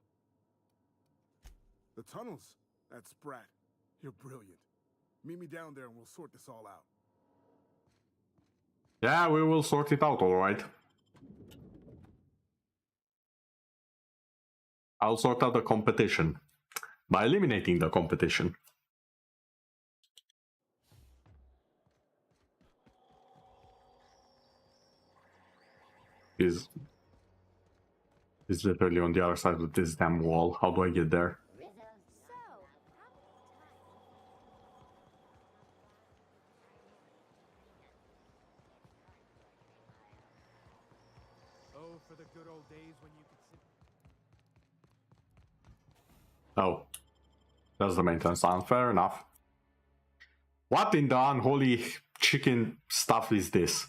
The tunnels? That sprat. You're brilliant. Meet me down there and we'll sort this all out. Yeah, we will sort it out, alright. I'll sort out the competition by eliminating the competition. Is literally on the other side of this damn wall. How do I get there? Oh, for the good old days when you could sit. Oh, that's the maintenance sound. Fair enough. What in the unholy chicken stuff is this?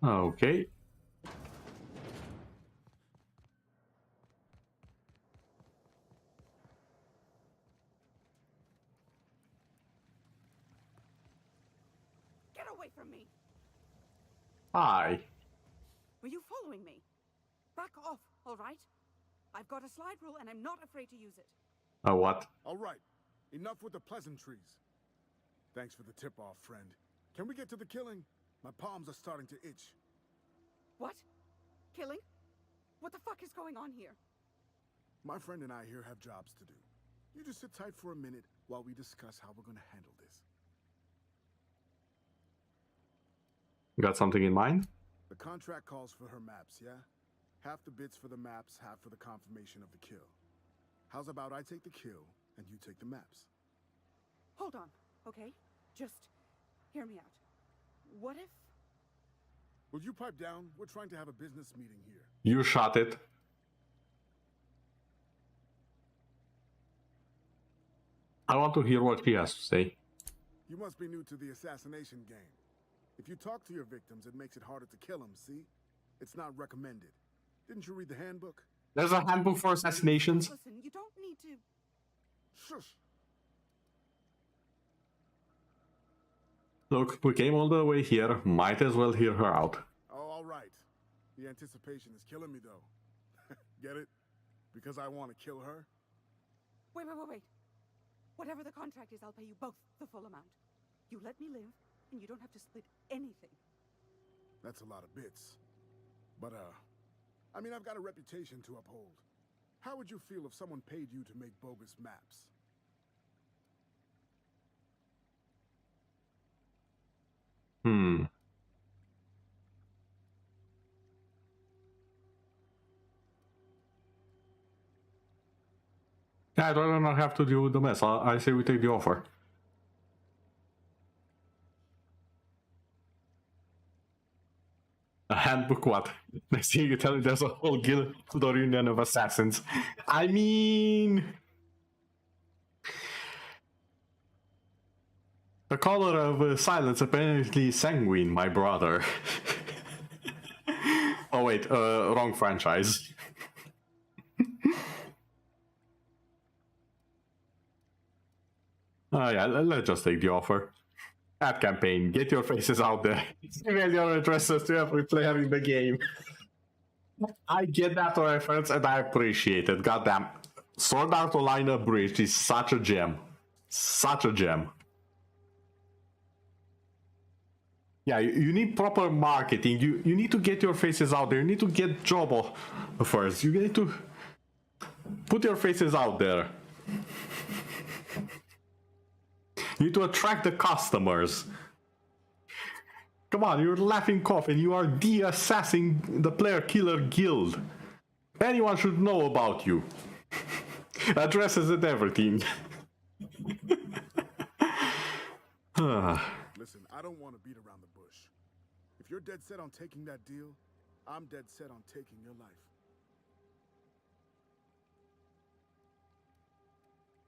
Okay. Get away from me! Hi. Were you following me? Back off, all right? I've got a slide rule and I'm not afraid to use it. Oh, what? All right. Enough with the pleasantries. Thanks for the tip-off, friend. Can we get to the killing? My palms are starting to itch. What? Killing? What the fuck is going on here? My friend and I here have jobs to do. You just sit tight for a minute while we discuss how we're gonna handle this. You got something in mind? The contract calls for her maps, yeah? Half the bits for the maps, half for the confirmation of the kill. How's about I take the kill and you take the maps? Hold on, okay? Just hear me out. What if... Will you pipe down? We're trying to have a business meeting here. You shot it. I want to hear what he has to say. You must be new to the assassination game. If you talk to your victims, it makes it harder to kill them, see? It's not recommended. Didn't you read the handbook? There's a handbook for assassinations. Listen, you don't need to... Shush! Look, we came all the way here. Might as well hear her out. Oh, all right. The anticipation is killing me, though. Get it? Because I want to kill her? Wait. Whatever the contract is, I'll pay you both the full amount. You let me live, and you don't have to split anything. That's a lot of bits. But, I mean, I've got a reputation to uphold. How would you feel if someone paid you to make bogus maps? Yeah, I don't have to deal with the mess. I say we take the offer. A handbook what? Next thing you tell me there's a whole guild or union of assassins. I mean... The color of silence apparently sanguine, my brother. Oh wait, wrong franchise. Yeah, let's just take the offer. Ad campaign, get your faces out there. Email your addresses to every player in the game. I get that reference and I appreciate it. Goddamn. Sword Art Online Abridged is such a gem. Such a gem. Yeah, you need proper marketing. You need to get your faces out there. You need to get job offers. You need to put your faces out there. You need to attract the customers. Come on, you're Laughing Coffin. You are the assassin, the player killer guild. Anyone should know about you. Addresses and everything. Listen, I don't want to beat around the bush. If you're dead set on taking that deal, I'm dead set on taking your life.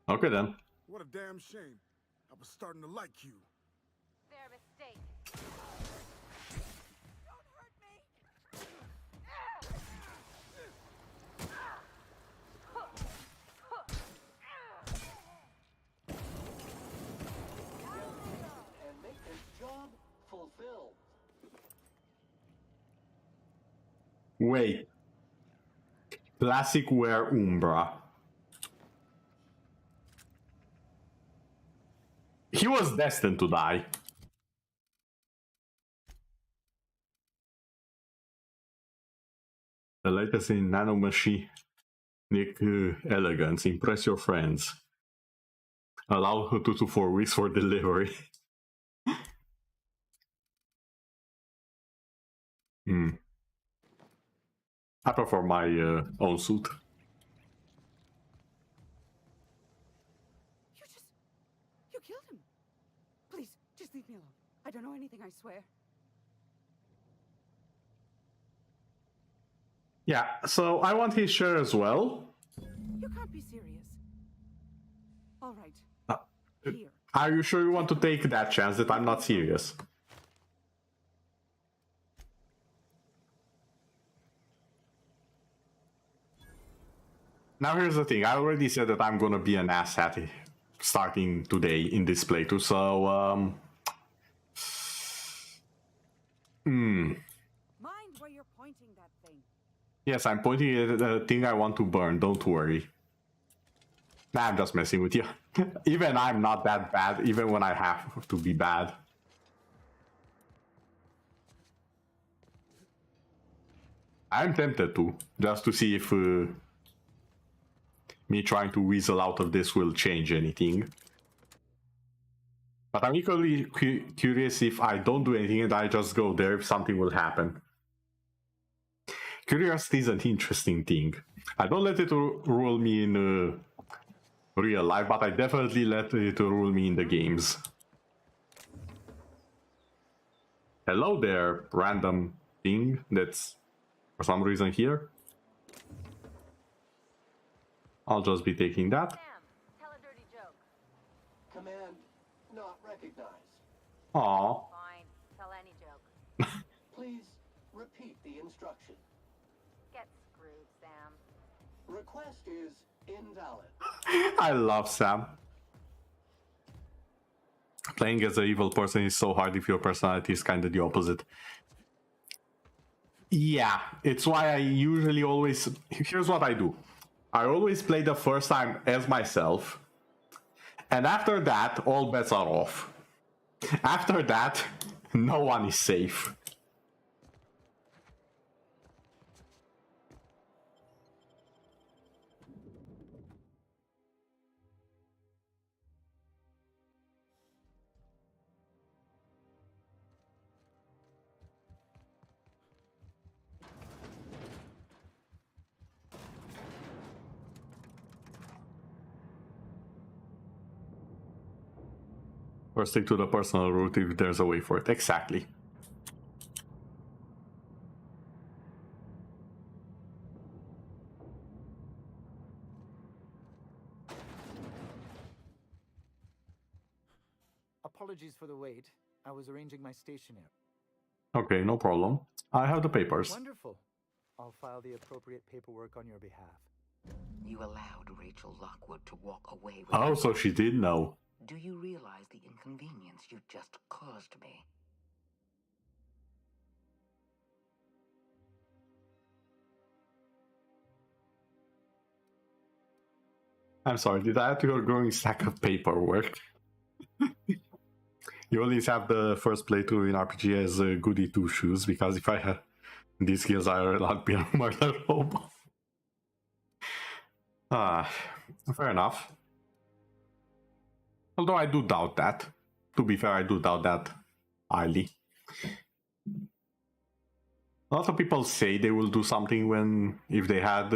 Okay then. What a damn shame. I was starting to like you. Their mistake. Wait. Classic wear Umbra. He was destined to die. The latest in nanomachine elegance. Impress your friends. Allow 2 to 4 weeks for delivery. I prefer my own suit. You killed him. Please, just leave me alone. I don't know anything, I swear. Yeah, so I want his share as well. You can't be serious. All right. Here. Are you sure you want to take that chance that I'm not serious? Now here's the thing, I already said that I'm gonna be an asshat starting today in this playthrough, so Mind where you're pointing that thing. yes, I'm pointing at the thing I want to burn, don't worry. Nah, I'm just messing with you. Even I'm not that bad, even when I have to be bad. I'm tempted to, just to see if me trying to weasel out of this will change anything. But I'm equally curious if I don't do anything and I just go there, if something will happen. Curiosity is an interesting thing. I don't let it rule me in real life, but I definitely let it rule me in the games. Hello there, random thing that's for some reason here. I'll just be taking that. Sam, tell a dirty joke. Command not recognized. Aww. Fine, tell any joke. Please repeat the instruction. Get screwed, Sam. Request is invalid. I love Sam. Playing as an evil person is so hard if your personality is kind of the opposite. Yeah, it's why I usually always... Here's what I do. I always play the first time as myself. And after that, all bets are off. After that, no one is safe. Or stick to the personal route if there's a way for it. Exactly. Apologies for the wait. I was arranging my stationery. Okay, no problem. I have the papers. Wonderful. I'll file the appropriate paperwork on your behalf. You allowed Rachel Lockwood to walk away with Oh, so she did know. Do you realize the inconvenience you just caused me? I'm sorry, did I add to your growing stack of paperwork? You always have the first playthrough in RPG as a goody two shoes, because if I had these skills, I would not be a murder hobo. Fair enough. Although I do doubt that. To be fair, I do doubt that highly. A lot of people say they will do something if they had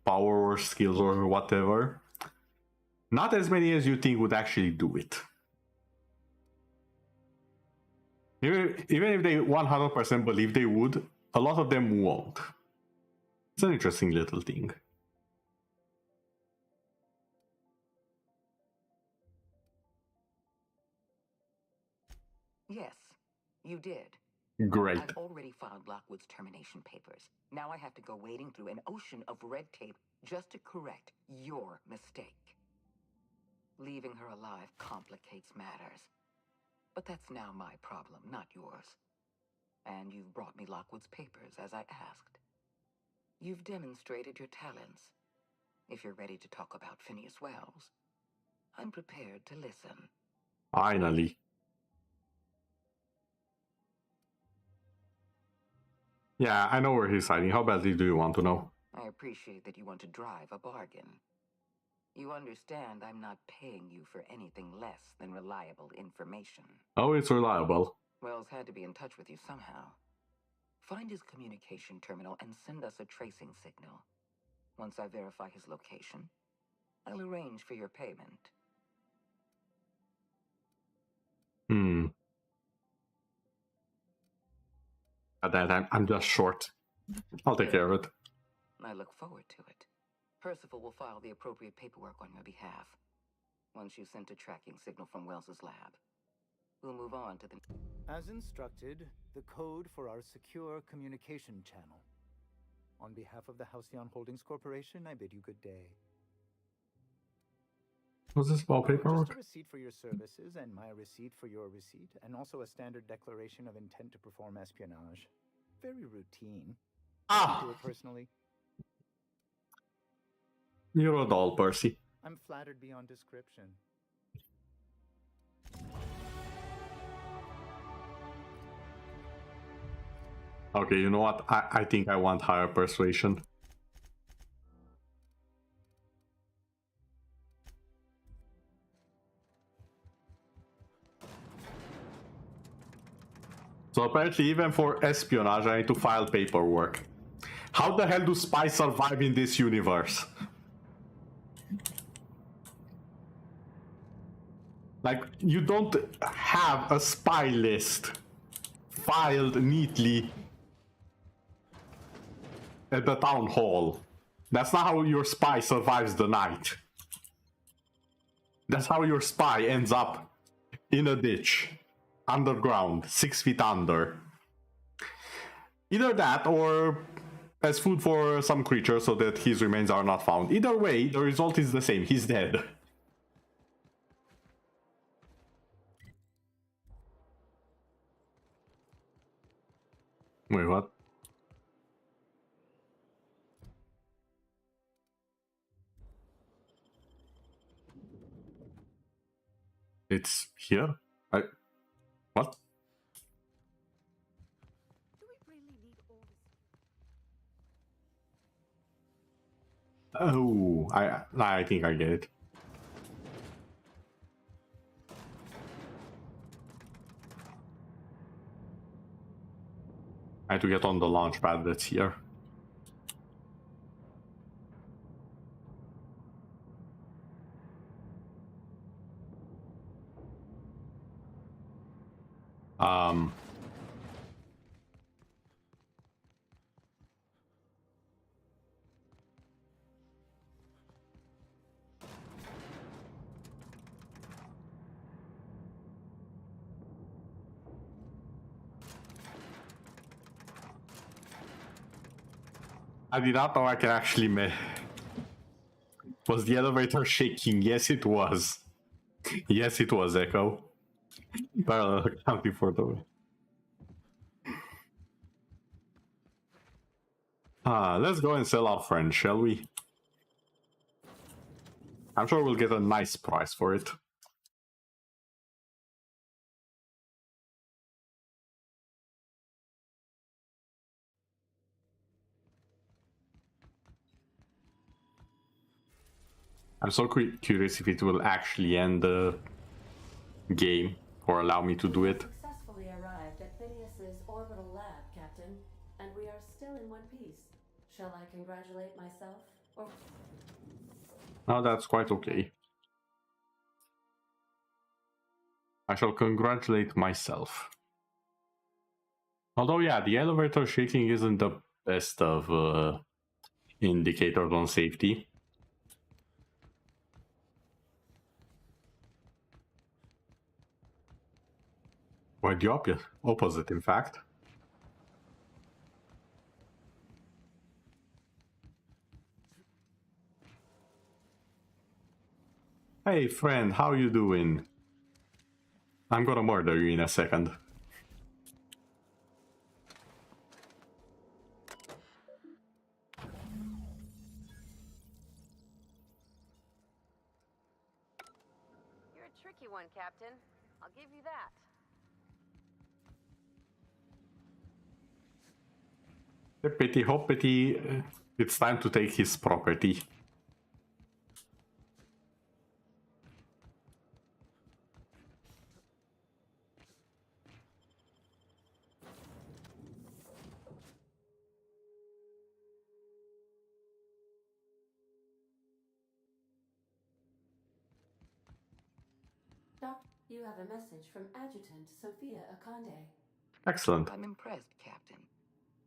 power or skills or whatever. Not as many as you think would actually do it. Even if they 100% believe they would, a lot of them won't. It's an interesting little thing. Yes, you did. Great. I've already filed Lockwood's termination papers. Now I have to go wading through an ocean of red tape just to correct your mistake. Leaving her alive complicates matters. But that's now my problem, not yours. And you've brought me Lockwood's papers as I asked. You've demonstrated your talents. If you're ready to talk about Phineas Wells, I'm prepared to listen. Finally. Yeah, I know where he's hiding. How badly do you want to know? I appreciate that you want to drive a bargain. You understand I'm not paying you for anything less than reliable information. Oh, it's reliable. Wells had to be in touch with you somehow. Find his communication terminal and send us a tracing signal. Once I verify his location, I'll arrange for your payment. At that time, I'm just short. I'll take care of it. I look forward to it. Percival will file the appropriate paperwork on your behalf. Once you've sent a tracking signal from Wells's lab, we'll move on to the... As instructed, the code for our secure communication channel. On behalf of the Halcyon Holdings Corporation, I bid you good day. Was this about paperwork? Just a receipt for your services and my receipt for your receipt, and also a standard declaration of intent to perform espionage. Very routine. Ah! Do it personally. You're a doll, Percy. I'm flattered beyond description. Okay, you know what? I think I want higher persuasion. So apparently even for espionage I need to file paperwork. How the hell do spies survive in this universe? Like, you don't have a spy list filed neatly at the town hall. That's not how your spy survives the night. That's how your spy ends up in a ditch, underground, 6 feet under. Either that or as food for some creature so that his remains are not found. Either way, the result is the same. He's dead. Wait, what? It's here? What? Oh, I think I get it. I had to get on the launch pad that's here. I did not know I can actually Was the elevator shaking? Yes, it was. Yes, it was, Echo. Parallel accounting for the... Let's go and sell our friend, shall we? I'm sure we'll get a nice price for it. I'm so curious if it will actually end the game or allow me to do it. Successfully arrived at Phineas's orbital lab, Captain, and we are still in one piece. Shall I congratulate myself, or... No, that's quite okay. I shall congratulate myself. Although, yeah, the elevator shaking isn't the best of indicators on safety. Quite the opposite, in fact. Hey friend, how you doing? I'm gonna murder you in a second. lucky one, Captain. I'll give you that. Hippity hoppity, it's time to take his property. Doc, you have a message from Adjutant Sophia Akande. Excellent. I'm impressed, Captain.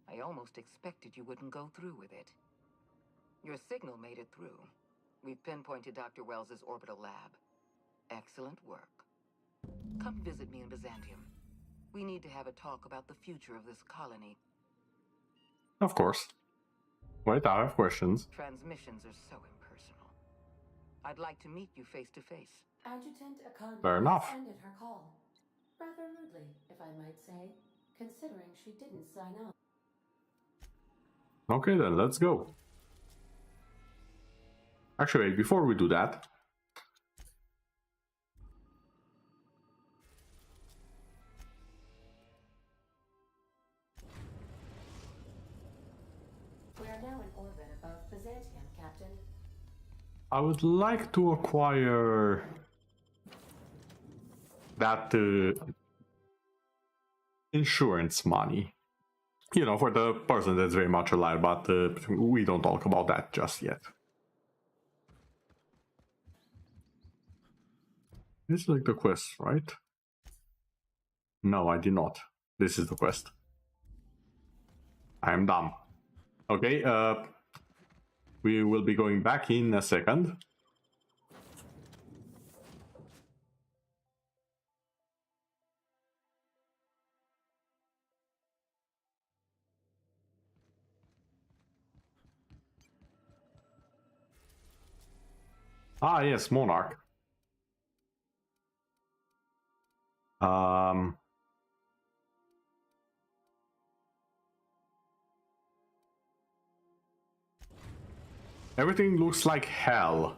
I almost expected you wouldn't go through with it. Your signal made it through. We've pinpointed Dr. Wells's orbital lab. Excellent work. Come visit me in Byzantium. We need to have a talk about the future of this colony. Of course. Wait, I have questions. Transmissions are so impersonal. I'd like to meet you face to face. Adjutant Akande Fair enough. has ended her call. Rather rudely, if I might say, considering she didn't sign up. Okay then, let's go. Actually, before we do that, We are now in orbit above Byzantium, Captain. I would like to acquire that insurance money. You know, for the person that's very much alive, but we don't talk about that just yet. This is like the quest, right? No, I did not. This is the quest. I am dumb. Okay, we will be going back in a second. Ah, yes, Monarch. Everything looks like hell.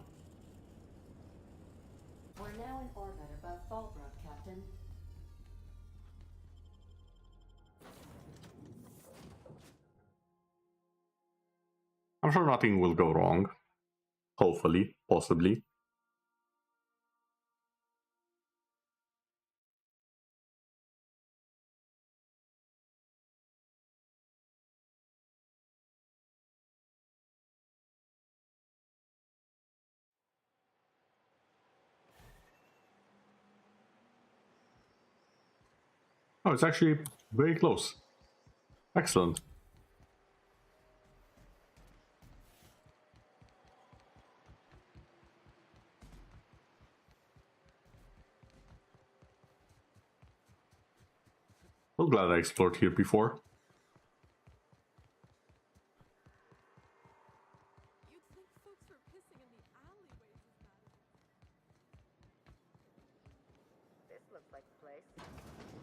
We're now in orbit above Fallbrook, Captain. I'm sure nothing will go wrong. Hopefully, possibly. Oh, it's actually very close. Excellent. I'm glad I explored here before. You'd think folks were pissing in the alleyways as bad as This looks like the place.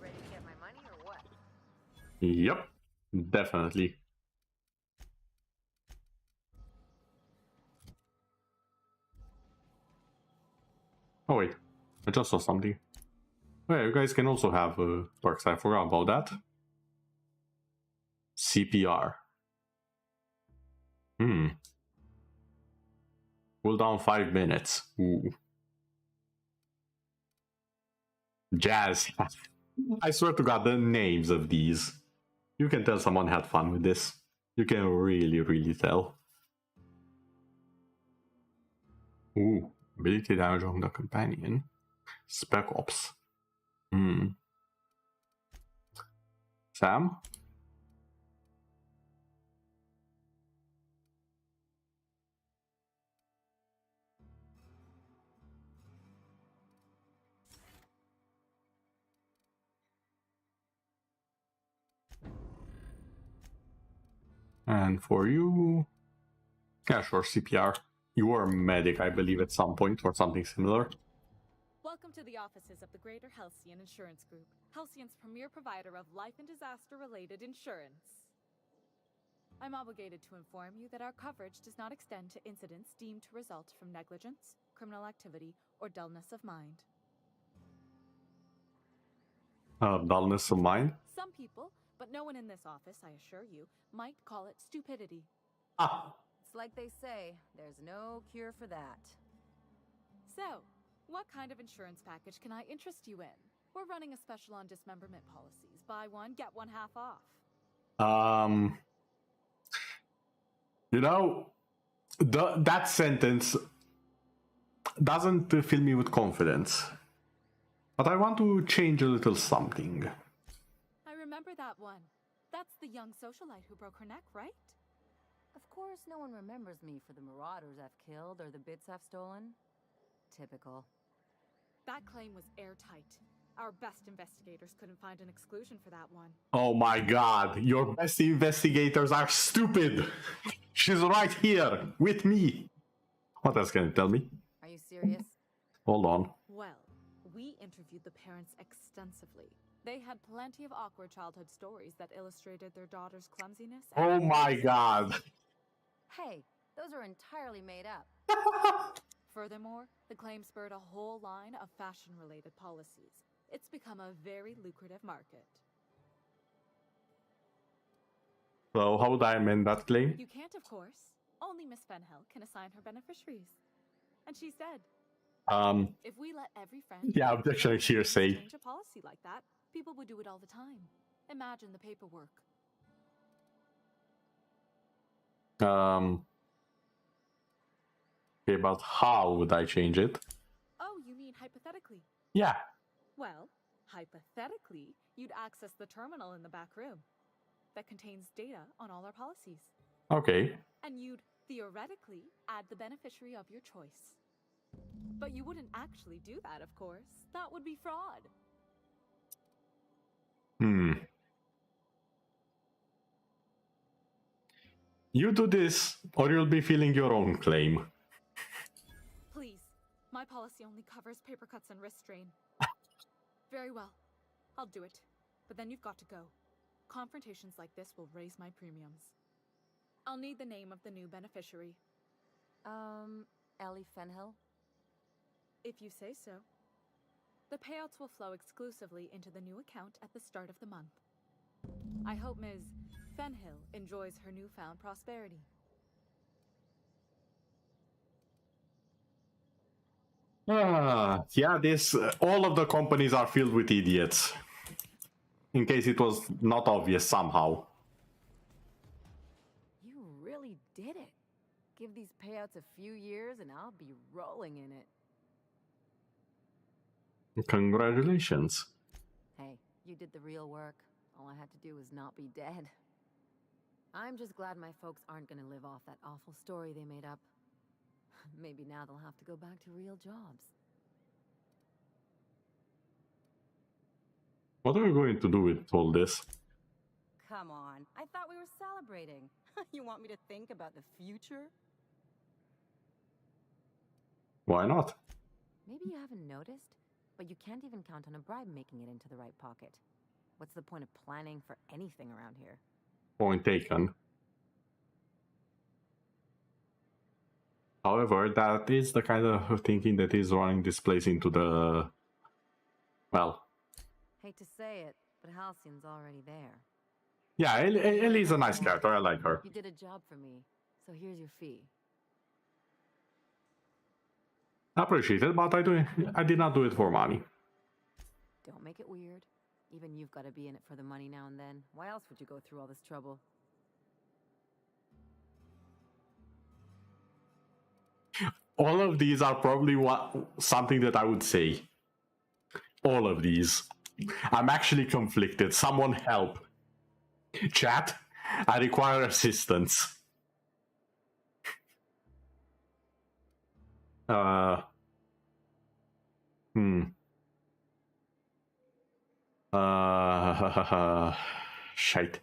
Ready to get my money or what? Yep, definitely. Oh wait, I just saw something. Oh yeah, you guys can also have perks. I forgot about that. CPR. Cool down 5 minutes. Ooh. Jazz. I swear to God, the names of these. You can tell someone had fun with this. You can really, really tell. Ooh, ability damage on the companion. Spec Ops. Sam? And for you... Yeah, sure, CPR. You were a medic, I believe, at some point, or something similar. Welcome to the offices of the Greater Halcyon Insurance Group, Halcyon's premier provider of life and disaster-related insurance. I'm obligated to inform you that our coverage does not extend to incidents deemed to result from negligence, criminal activity, or dullness of mind. Dullness of mind? Some people, but no one in this office, I assure you, might call it stupidity. Ah. It's like they say, there's no cure for that. So, what kind of insurance package can I interest you in? We're running a special on dismemberment policies. Buy one, get one half off. You know, that sentence doesn't fill me with confidence. But I want to change a little something. I remember that one. That's the young socialite who broke her neck, right? Of course, no one remembers me for the marauders I've killed or the bits I've stolen. Typical. That claim was airtight. Our best investigators couldn't find an exclusion for that one. Oh my god, your best investigators are stupid! She's right here, with me! What else can you tell me? Are you serious? Hold on. Well, we interviewed the parents extensively. They had plenty of awkward childhood stories that illustrated their daughter's clumsiness. Oh my god. Hey, those are entirely made up. Furthermore, the claim spurred a whole line of fashion-related policies. It's become a very lucrative market. So how would I amend that claim? You can't, of course. Only Miss Fenhill can assign her beneficiaries. And she's dead. If we let every friend... Yeah, objection hearsay. ...change a policy like that, people would do it all the time. Imagine the paperwork. Okay, but how would I change it? Oh, you mean hypothetically? Yeah. Well, hypothetically, you'd access the terminal in the back room that contains data on all our policies. Okay. And you'd theoretically add the beneficiary of your choice. But you wouldn't actually do that, of course. That would be fraud. You do this, or you'll be feeling your own claim. Please, my policy only covers paper cuts and wrist strain. Very well, I'll do it. But then you've got to go. Confrontations like this will raise my premiums. I'll need the name of the new beneficiary. Ellie Fenhill? If you say so. The payouts will flow exclusively into the new account at the start of the month. I hope Ms. Fenhill enjoys her newfound prosperity. Yeah, all of the companies are filled with idiots. In case it was not obvious somehow. You really did it. Give these payouts a few years and I'll be rolling in it. Congratulations. Hey, you did the real work. All I had to do was not be dead. I'm just glad my folks aren't gonna live off that awful story they made up. Maybe now they'll have to go back to real jobs. What are we going to do with all this? Come on, I thought we were celebrating. You want me to think about the future? Why not? Maybe you haven't noticed, but you can't even count on a bribe making it into the right pocket. What's the point of planning for anything around here? Point taken. However, that is the kind of thinking that is running this place into the... Well... Hate to say it, but Halcyon's already there. Yeah, Ellie's a nice character, I like her. You did a job for me, so here's your fee. Appreciate it, but I did not do it for money. Don't make it weird. Even you've got to be in it for the money now and then. Why else would you go through all this trouble? All of these are probably something that I would say. All of these. I'm actually conflicted. Someone help. Chat, I require assistance. Shite.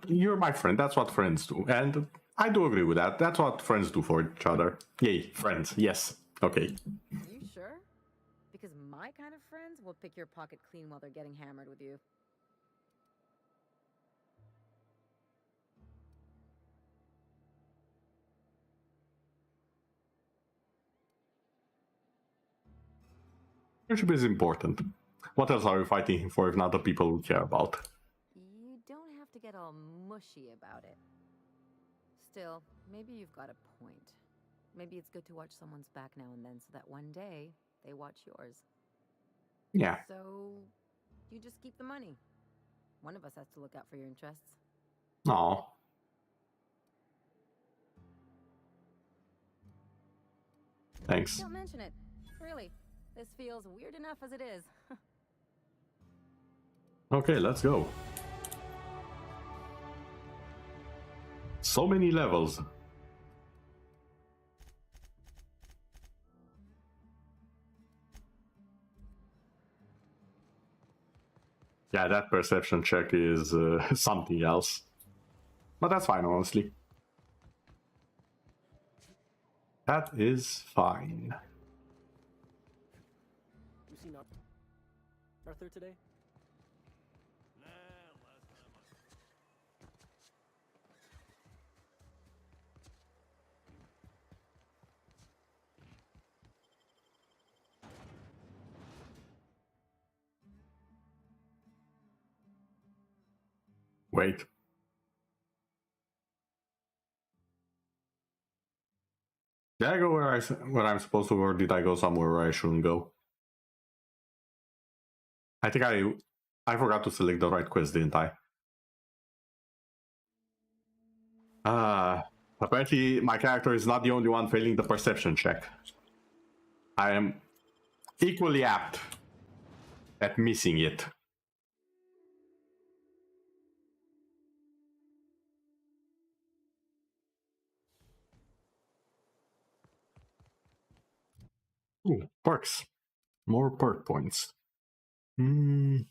You're my friend. That's what friends do. And I do agree with that. That's what friends do for each other. Yay, friends. Yes. Okay. You sure? Because my kind of friends will pick your pocket clean while they're getting hammered with you. Friendship is important. What else are you fighting him for if not the people we care about? You don't have to get all mushy about it. Still, maybe you've got a point. Maybe it's good to watch someone's back now and then so that one day they watch yours. Yeah. So, you just keep the money. One of us has to look out for your interests. No. Thanks. Don't mention it. Really. This feels weird enough as it is. Okay, let's go. So many levels. Yeah, that perception check is something else. But that's fine, honestly. That is fine. You seen Arthur today? Wait. Did I go where I'm supposed to, or did I go somewhere where I shouldn't go? I think I forgot to select the right quest, didn't I? Apparently my character is not the only one failing the perception check. I am equally apt at missing it. Ooh, perks. More perk points. You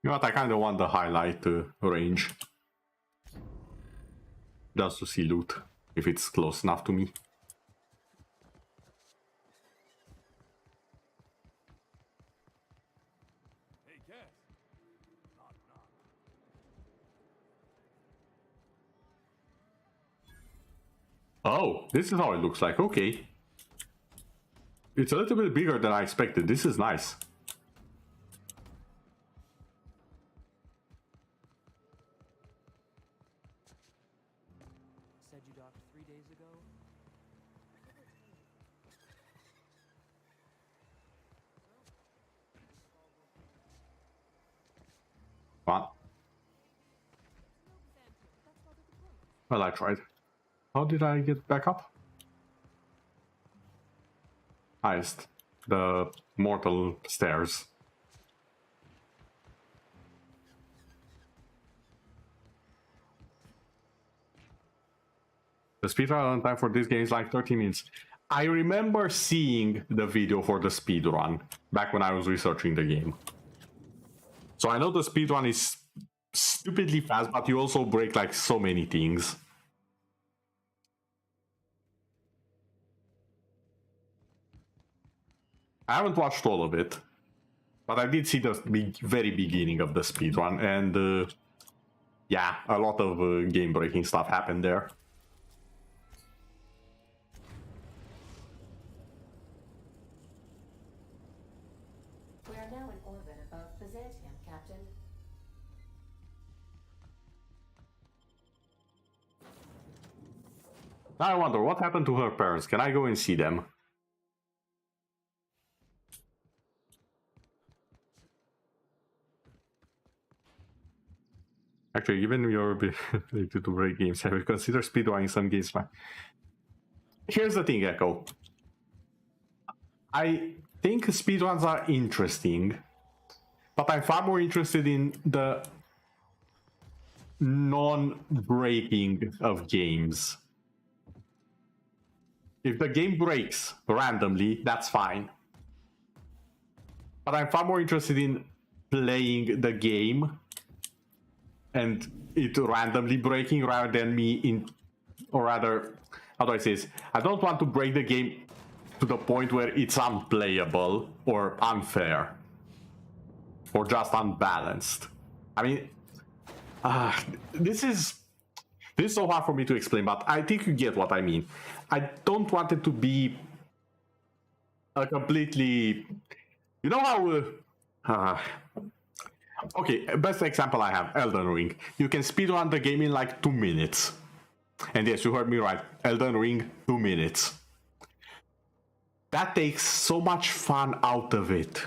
know what, I kind of want the highlight range. Just to see loot, if it's close enough to me. Oh, this is how it looks like, okay. It's a little bit bigger than I expected, this is nice. Said you docked 3 days ago? What? Well, I tried. How did I get back up? Highest. The mortal stairs. The speedrun time for this game is like 30 minutes. I remember seeing the video for the speedrun back when I was researching the game. So I know the speedrun is stupidly fast, but you also break like so many things. I haven't watched all of it, but I did see the very beginning of the speedrun, and yeah, a lot of game-breaking stuff happened there. We are now in orbit above Byzantium, Captain. Now I wonder, what happened to her parents? Can I go and see them? Actually, given your ability to break games, have you considered speedrunning some games? Here's the thing, Echo. I think speedruns are interesting, but I'm far more interested in the non-breaking of games. If the game breaks randomly, that's fine. But I'm far more interested in playing the game and it randomly breaking rather than me or rather, how do I say this? I don't want to break the game to the point where it's unplayable or unfair or just unbalanced. I mean, This is so hard for me to explain, but I think you get what I mean. I don't want it to be a completely, you know how okay, best example I have, Elden Ring. You can speedrun the game in like 2 minutes. And yes, you heard me right. Elden Ring, 2 minutes. That takes so much fun out of it.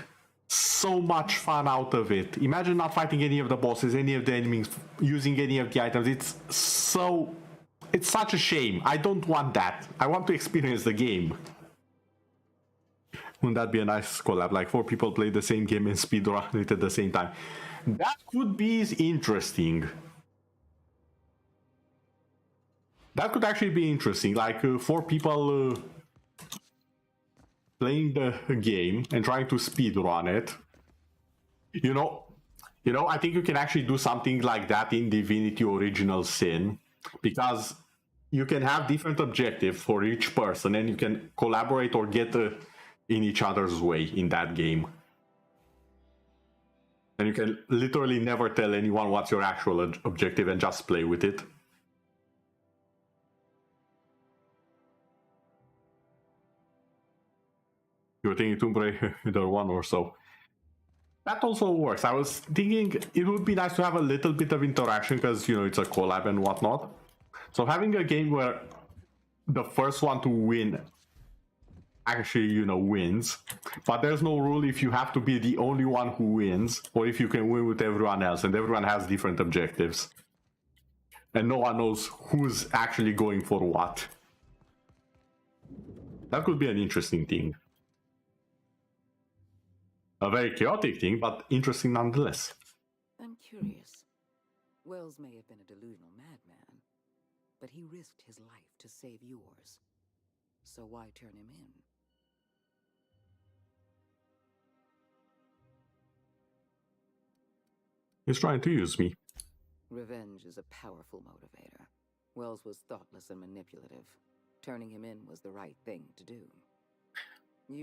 So much fun out of it. Imagine not fighting any of the bosses, any of the enemies, using any of the items. It's such a shame. I don't want that. I want to experience the game. Wouldn't that be a nice collab? Like 4 people play the same game and speedrun it at the same time. That could be interesting. That could actually be interesting. Like 4 people playing the game and trying to speedrun it. You know, I think you can actually do something like that in Divinity Original Sin, because you can have different objectives for each person and you can collaborate or get in each other's way in that game. And you can literally never tell anyone what's your actual objective and just play with it. You're thinking Tomb Raider 1 or so. That also works. I was thinking it would be nice to have a little bit of interaction because, you know, it's a collab and whatnot. So having a game where the first one to win actually, you know, wins. But there's no rule if you have to be the only one who wins or if you can win with everyone else, and everyone has different objectives. And no one knows who's actually going for what. That could be an interesting thing. A very chaotic thing, but interesting nonetheless. I'm curious. Wells may have been a delusional madman, but he risked his life to save yours. So why turn him in? He's trying to use me. Revenge is a powerful motivator. Wells was thoughtless and manipulative. Turning him in was the right thing to do.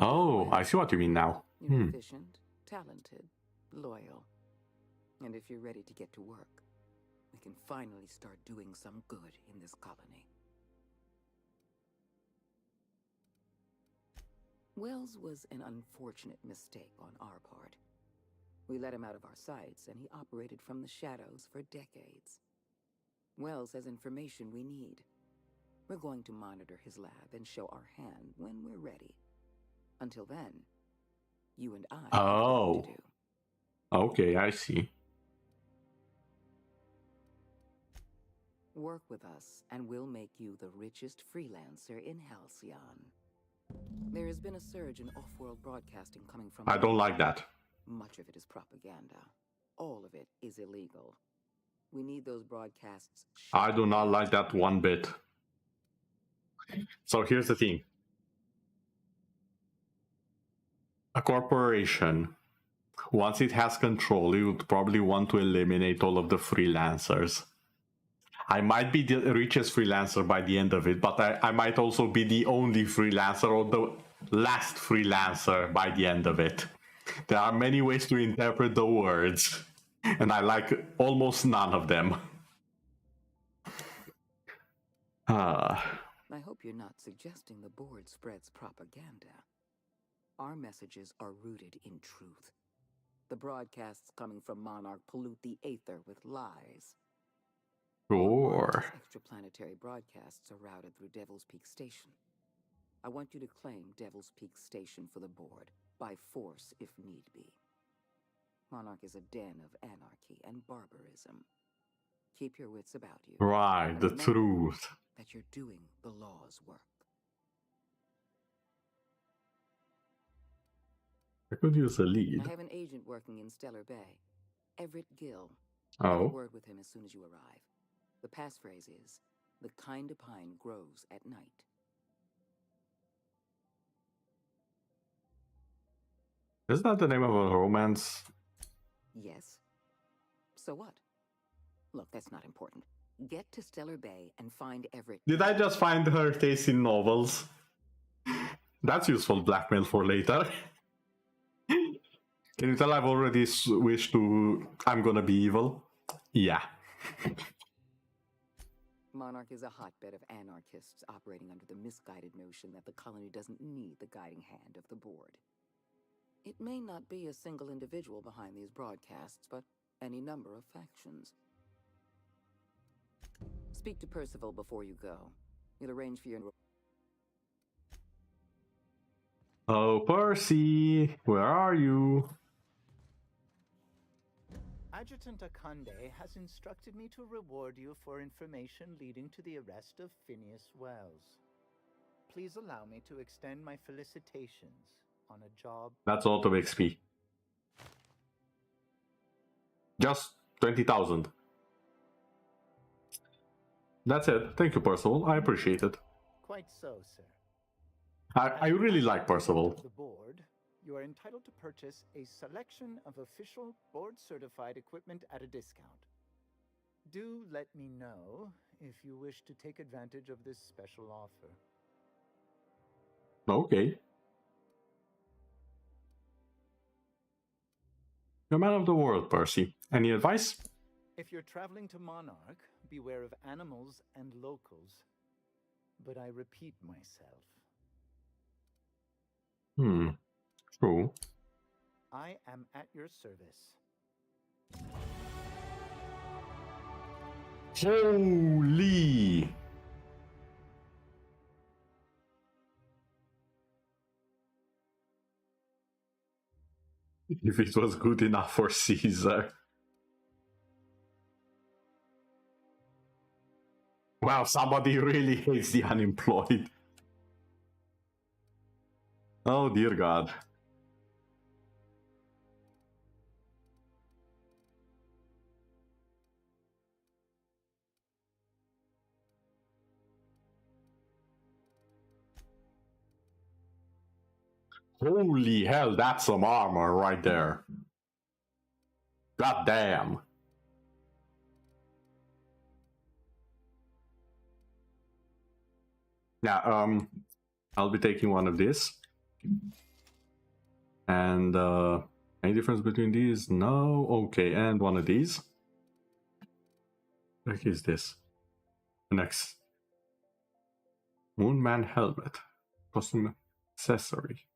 Oh, I see what you mean now. You're efficient, talented, loyal. And if you're ready to get to work, we can finally start doing some good in this colony. Wells was an unfortunate mistake on our part. We let him out of our sights, and he operated from the shadows for decades. Wells has information we need. We're going to monitor his lab and show our hand when we're ready. Until then, you and I have work to do. Okay, I see. Work with us, and we'll make you the richest freelancer in Halcyon. There has been a surge in off-world broadcasting coming from... I don't like that. Much of it is propaganda. All of it is illegal. We need those broadcasts... I do not like that one bit. So here's the thing. A corporation, once it has control, it would probably want to eliminate all of the freelancers. I might be the richest freelancer by the end of it, but I might also be the only freelancer or the last freelancer by the end of it. There are many ways to interpret the words, and I like almost none of them. I hope you're not suggesting the board spreads propaganda. Our messages are rooted in truth. The broadcasts coming from Monarch pollute the aether with lies. Sure. Extraplanetary broadcasts are routed through Devil's Peak Station. I want you to claim Devil's Peak Station for the board, by force if need be. Monarch is a den of anarchy and barbarism. Keep your wits about you. Right, the truth. That you're doing the law's work. I could use a lead. I have an agent working in Stellar Bay. Everett Gill. Oh. Have a word with him as soon as you arrive. The passphrase is, the kind of pine grows at night. Isn't that the name of a romance? Yes. So what? Look, that's not important. Get to Stellar Bay and find Everett. Did I just find her taste in novels? That's useful blackmail for later. Can you tell I've already switched to I'm gonna be evil? Yeah. Monarch is a hotbed of anarchists operating under the misguided notion that the colony doesn't need the guiding hand of the board. It may not be a single individual behind these broadcasts, but any number of factions. Speak to Percival before you go. He'll arrange for your... Oh, Percy, where are you? Adjutant Akande has instructed me to reward you for information leading to the arrest of Phineas Wells. Please allow me to extend my felicitations on a job... That's a lot of XP. Just 20,000. That's it. Thank you, Percival. I appreciate it. Quite so, sir. I really like Percival. The board, you are entitled to purchase a selection of official board-certified equipment at a discount. Do let me know if you wish to take advantage of this special offer. Okay. You're a man of the world, Percy. Any advice? If you're traveling to Monarch, beware of animals and locals. But I repeat myself. True. I am at your service. Holy! If it was good enough for Caesar. Wow, somebody really hates the unemployed. Oh dear God. Holy hell, that's some armor right there. God damn. Yeah, I'll be taking one of these. And any difference between these? No. Okay, and one of these. What is this? Next. Moonman helmet. Custom accessory.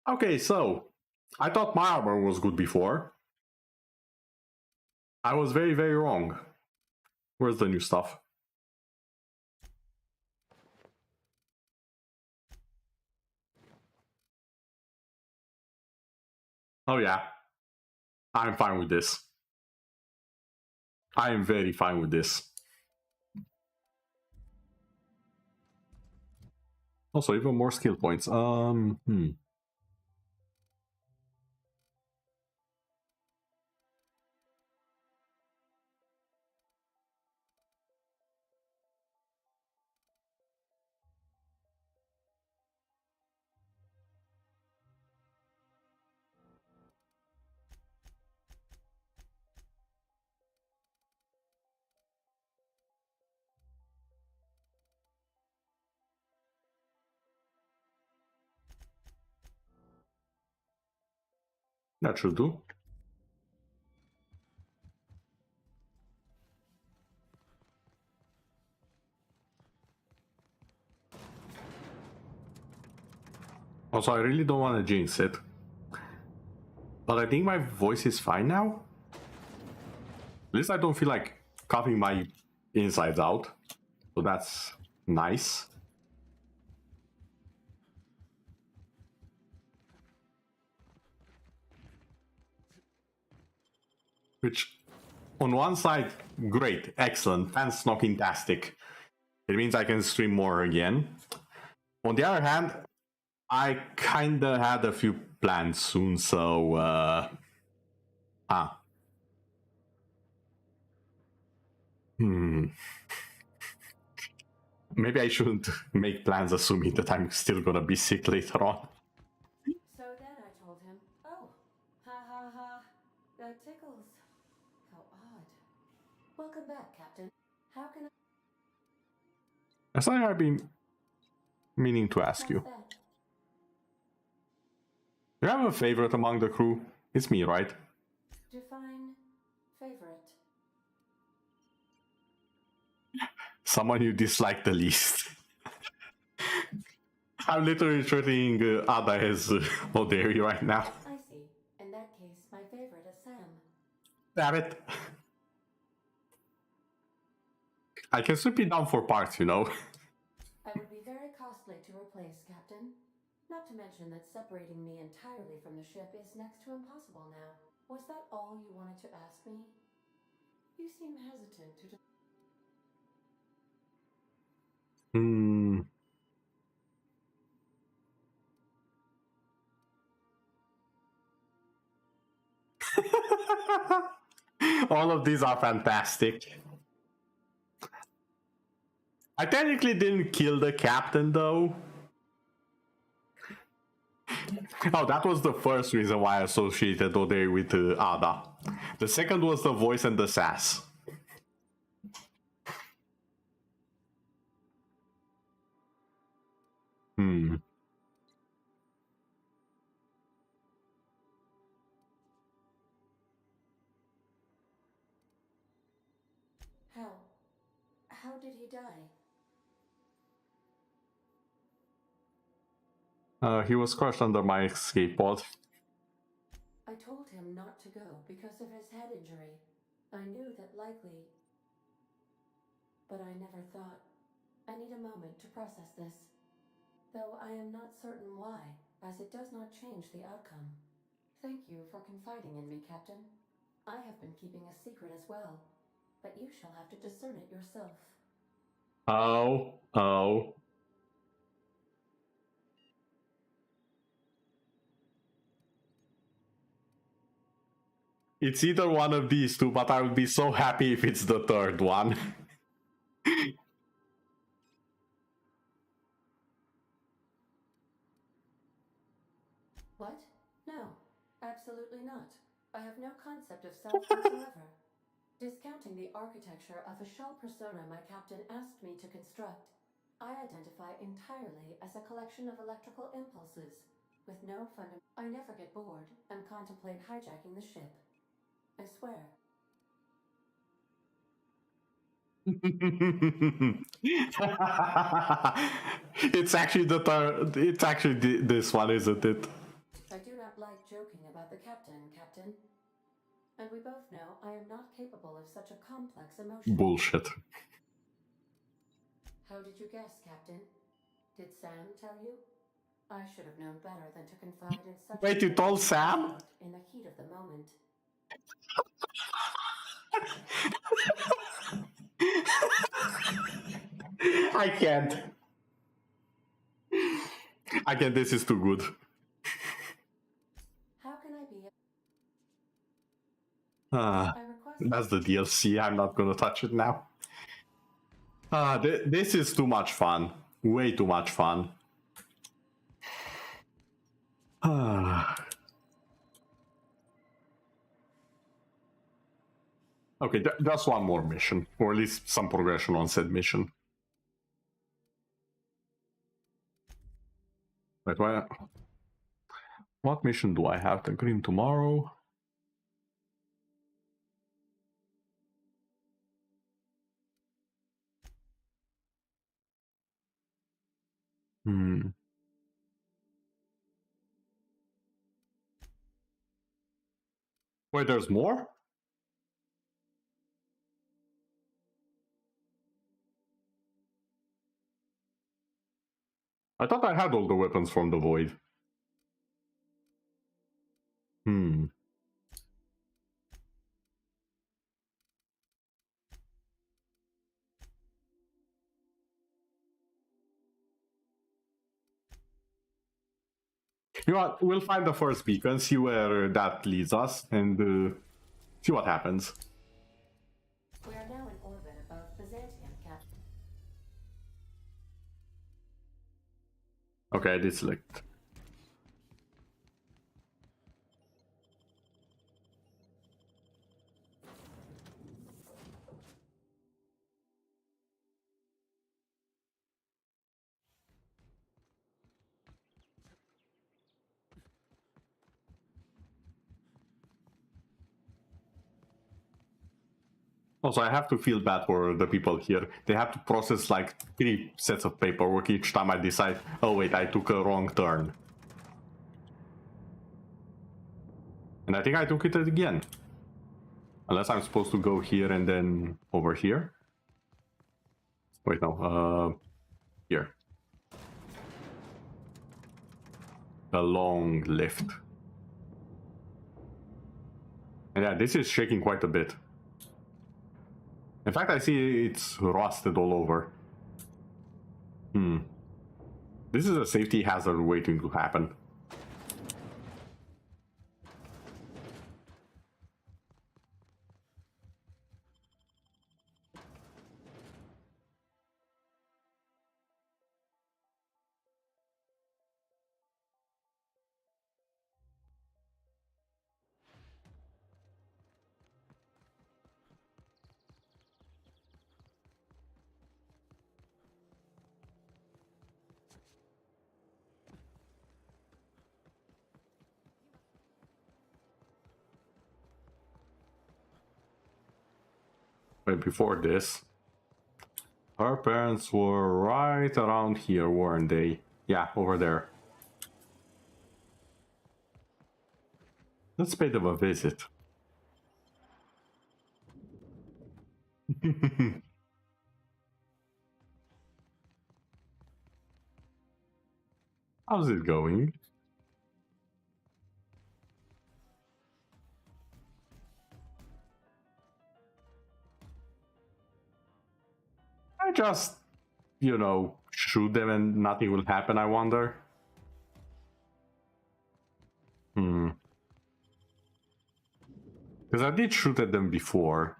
Okay, so I thought my armor was good before. I was very, very wrong. Where's the new stuff? Oh yeah. I'm fine with this. I am very fine with this. Also, even more skill points. That should do. Also, I really don't want to jinx it. But I think my voice is fine now. At least I don't feel like coughing my insides out. So that's nice. Which, on one side, great, excellent, fan-snocking-tastic. It means I can stream more again. On the other hand, I kinda had a few plans soon, so maybe I shouldn't make plans assuming that I'm still gonna be sick later on. So then I told him, oh, ha ha ha, that tickles. How odd. Welcome back, Captain. How can That's something I've been meaning to ask you. Do you have a favorite among the crew? It's me, right? Define favorite. Someone you dislike the least. I'm literally treating Ada as Oderi right now. I see. In that case, my favorite is Sam. Damn it. I can strip it down for parts, you know. I would be very costly to replace, Captain. Not to mention that separating me entirely from the ship is next to impossible now. Was that all you wanted to ask me? You seem hesitant to... All of these are fantastic. I technically didn't kill the captain, though. Oh, that was the first reason why I associated Oderi with Ada. The second was the voice and the sass. How did he die? He was crushed under my escape pod. I told him not to go because of his head injury. I knew that likely... But I never thought... I need a moment to process this. Though I am not certain why, as it does not change the outcome. Thank you for confiding in me, Captain. I have been keeping a secret as well, but you shall have to discern it yourself. Oh. It's either one of these two, but I would be so happy if it's the third one. What? No, absolutely not. I have no concept of self whatsoever. Discounting the architecture of a shell persona my captain asked me to construct, I identify entirely as a collection of electrical impulses, with no I never get bored and contemplate hijacking the ship. I swear. It's actually the third. It's actually this one, isn't it? I do not like joking about the captain, Captain. And we both know I am not capable of such a complex emotion. Bullshit. How did you guess, Captain? Did Sam tell you? I should have known better than to confide in such... Wait, you told Sam? In the heat of the moment. I can't. This is too good. How can I be... That's the DLC. I'm not gonna touch it now. This is too much fun. Way too much fun. Okay, just one more mission, or at least some progression on said mission. Wait, what mission do I have? The Green tomorrow? Wait, there's more? I thought I had all the weapons from the Void. You know what? We'll find the first beacon, see where that leads us, and see what happens. We are now in orbit above Byzantium, Captain. Okay, I did select. Also, I have to feel bad for the people here. They have to process like 3 sets of paperwork each time I decide, oh wait, I took a wrong turn. And I think I took it again. Unless I'm supposed to go here and then over here. Wait, no, here. The long lift. And yeah, this is shaking quite a bit. In fact, I see it's rusted all over. This is a safety hazard waiting to happen. But before this, her parents were right around here, weren't they? Yeah, over there. Let's pay them a visit. How's it going? I just, you know, shoot them and nothing will happen, I wonder. Because I did shoot at them before.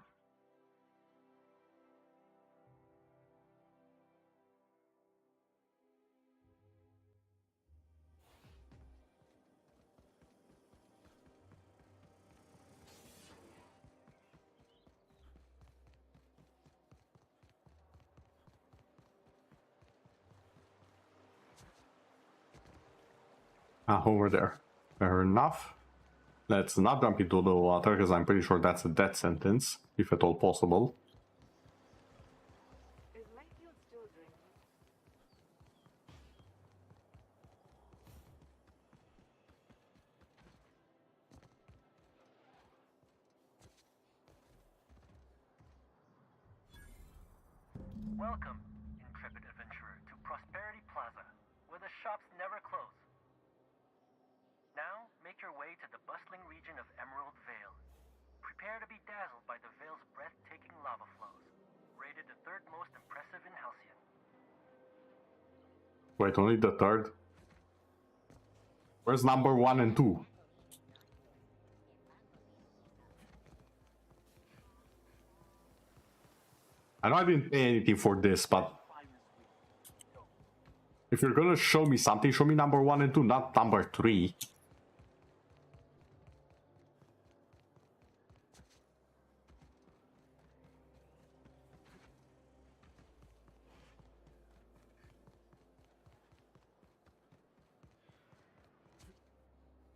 Over there. Fair enough. Let's not jump into the water, because I'm pretty sure that's a death sentence, if at all possible. Welcome, intrepid adventurer, to Prosperity Plaza, where the shops never close. Now, make your way to the bustling region of Emerald Vale. Prepare to be dazzled by the Vale's breathtaking lava flows, rated the 3rd most impressive in Halcyon. Wait, only the 3rd? Where's number 1 and 2? I know I didn't pay anything for this, but if you're gonna show me something, show me number 1 and 2, not number 3.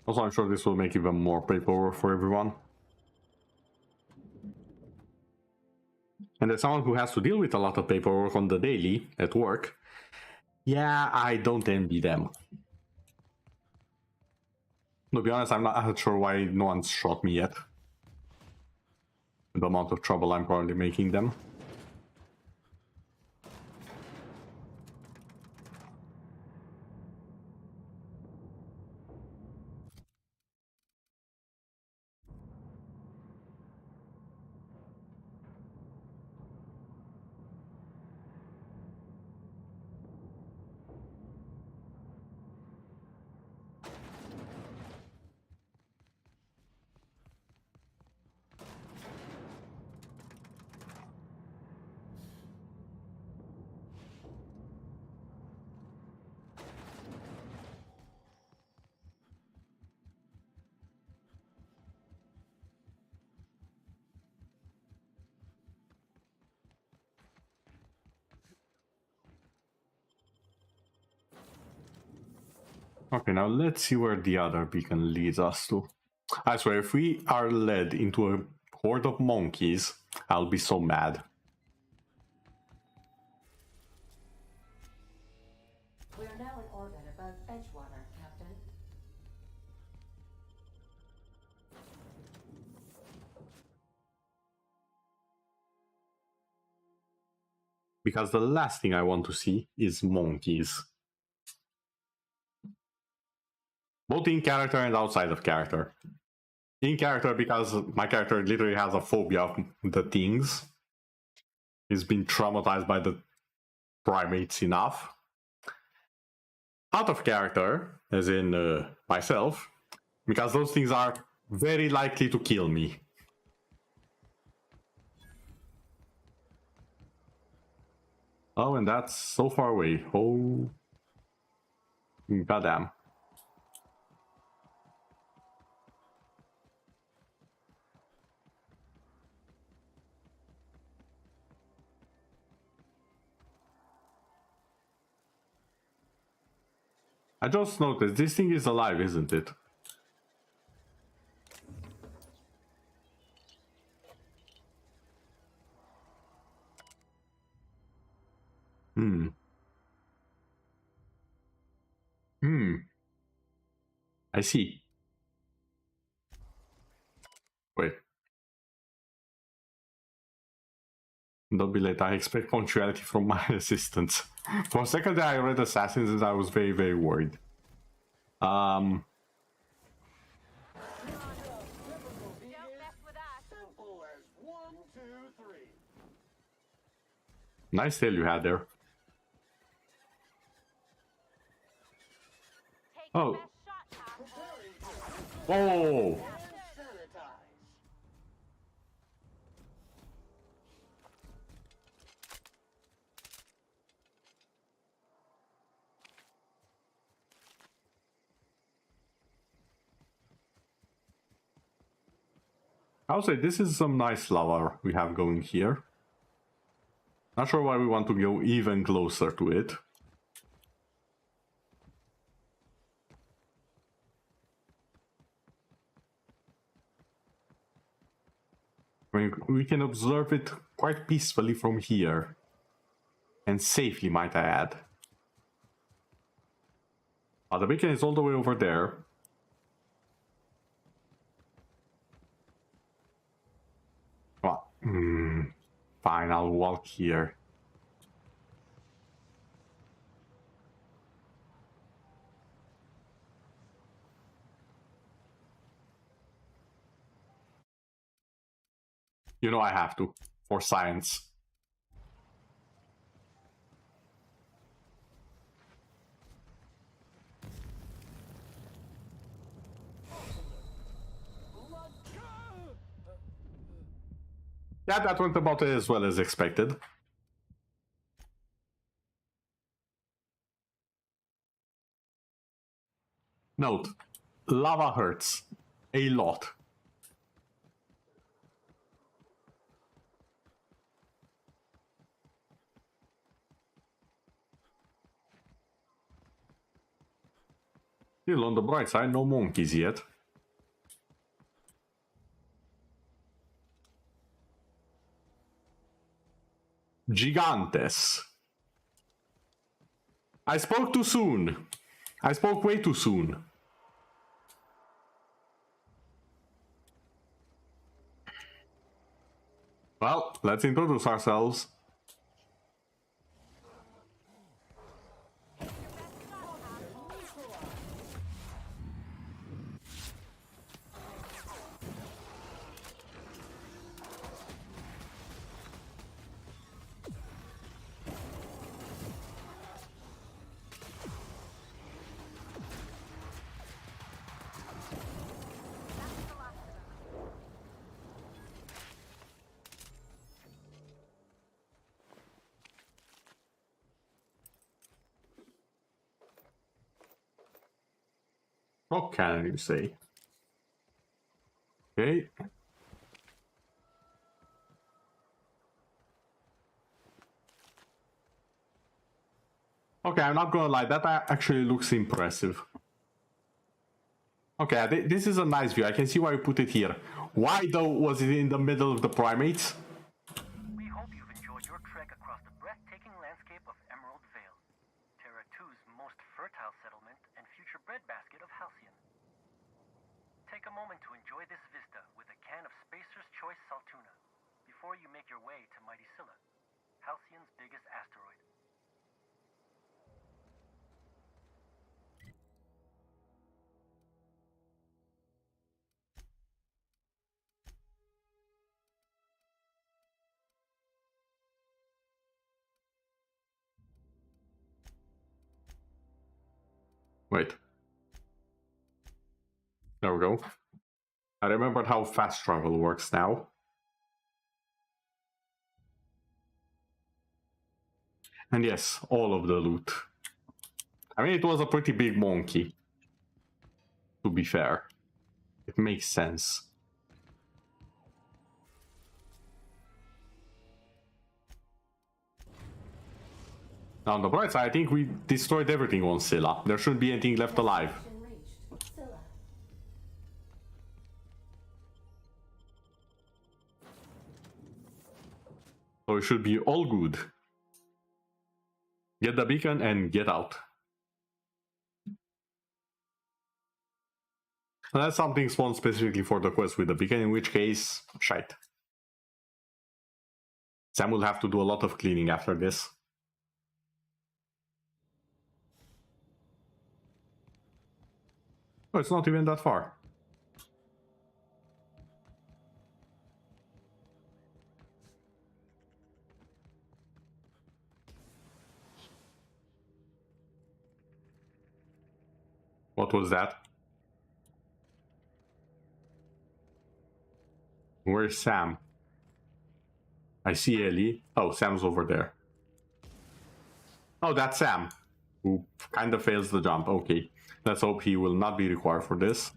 Also, I'm sure this will make even more paperwork for everyone. And as someone who has to deal with a lot of paperwork on the daily at work, yeah, I don't envy them. To be honest, I'm not sure why no one's shot me yet. The amount of trouble I'm probably making them. Okay, now let's see where the other beacon leads us to. I swear, if we are led into a horde of monkeys, I'll be so mad. We are now in orbit above Edgewater, Captain. Because the last thing I want to see is monkeys. Both in character and outside of character. In character because my character literally has a phobia of the things. He's been traumatized by the primates enough. Out of character, as in myself, because those things are very likely to kill me. Oh, and that's so far away. Oh, goddamn. I just noticed this thing is alive, isn't it? I see. Wait. Don't be late. I expect punctuality from my assistants. For a second there, I read assassins and I was very, very worried. Nice tail you had there. Oh. Oh. I'll say this is some nice lava we have going here. Not sure why we want to go even closer to it. I mean, we can observe it quite peacefully from here. And safely, might I add. Oh, the beacon is all the way over there. Well, fine, I'll walk here. You know I have to, for science. Yeah, that went about as well as expected. Note, lava hurts a lot. Still on the bright side, no monkeys yet. Gigantes. I spoke too soon. I spoke way too soon. Well, let's introduce ourselves. What can you say? Okay. Okay, I'm not gonna lie, that actually looks impressive. Okay, this is a nice view. I can see why you put it here. Why though was it in the middle of the primates? take a moment to enjoy this vista with a can of Spacer's Choice Saltuna before you make your way to Mighty Scylla, Halcyon's biggest asteroid. Wait. There we go. I remembered how fast travel works now. And yes, all of the loot. I mean, it was a pretty big monkey. To be fair. It makes sense. Now, on the bright side, I think we destroyed everything on Scylla. There shouldn't be anything left alive. So it should be all good. Get the beacon and get out. Unless something spawns specifically for the quest with the beacon, in which case, shite. Sam will have to do a lot of cleaning after this. Oh, it's not even that far. What was that? Where's Sam? I see Ellie. Oh, Sam's over there. Oh, that's Sam, who kind of fails the jump. Okay, let's hope he will not be required for this.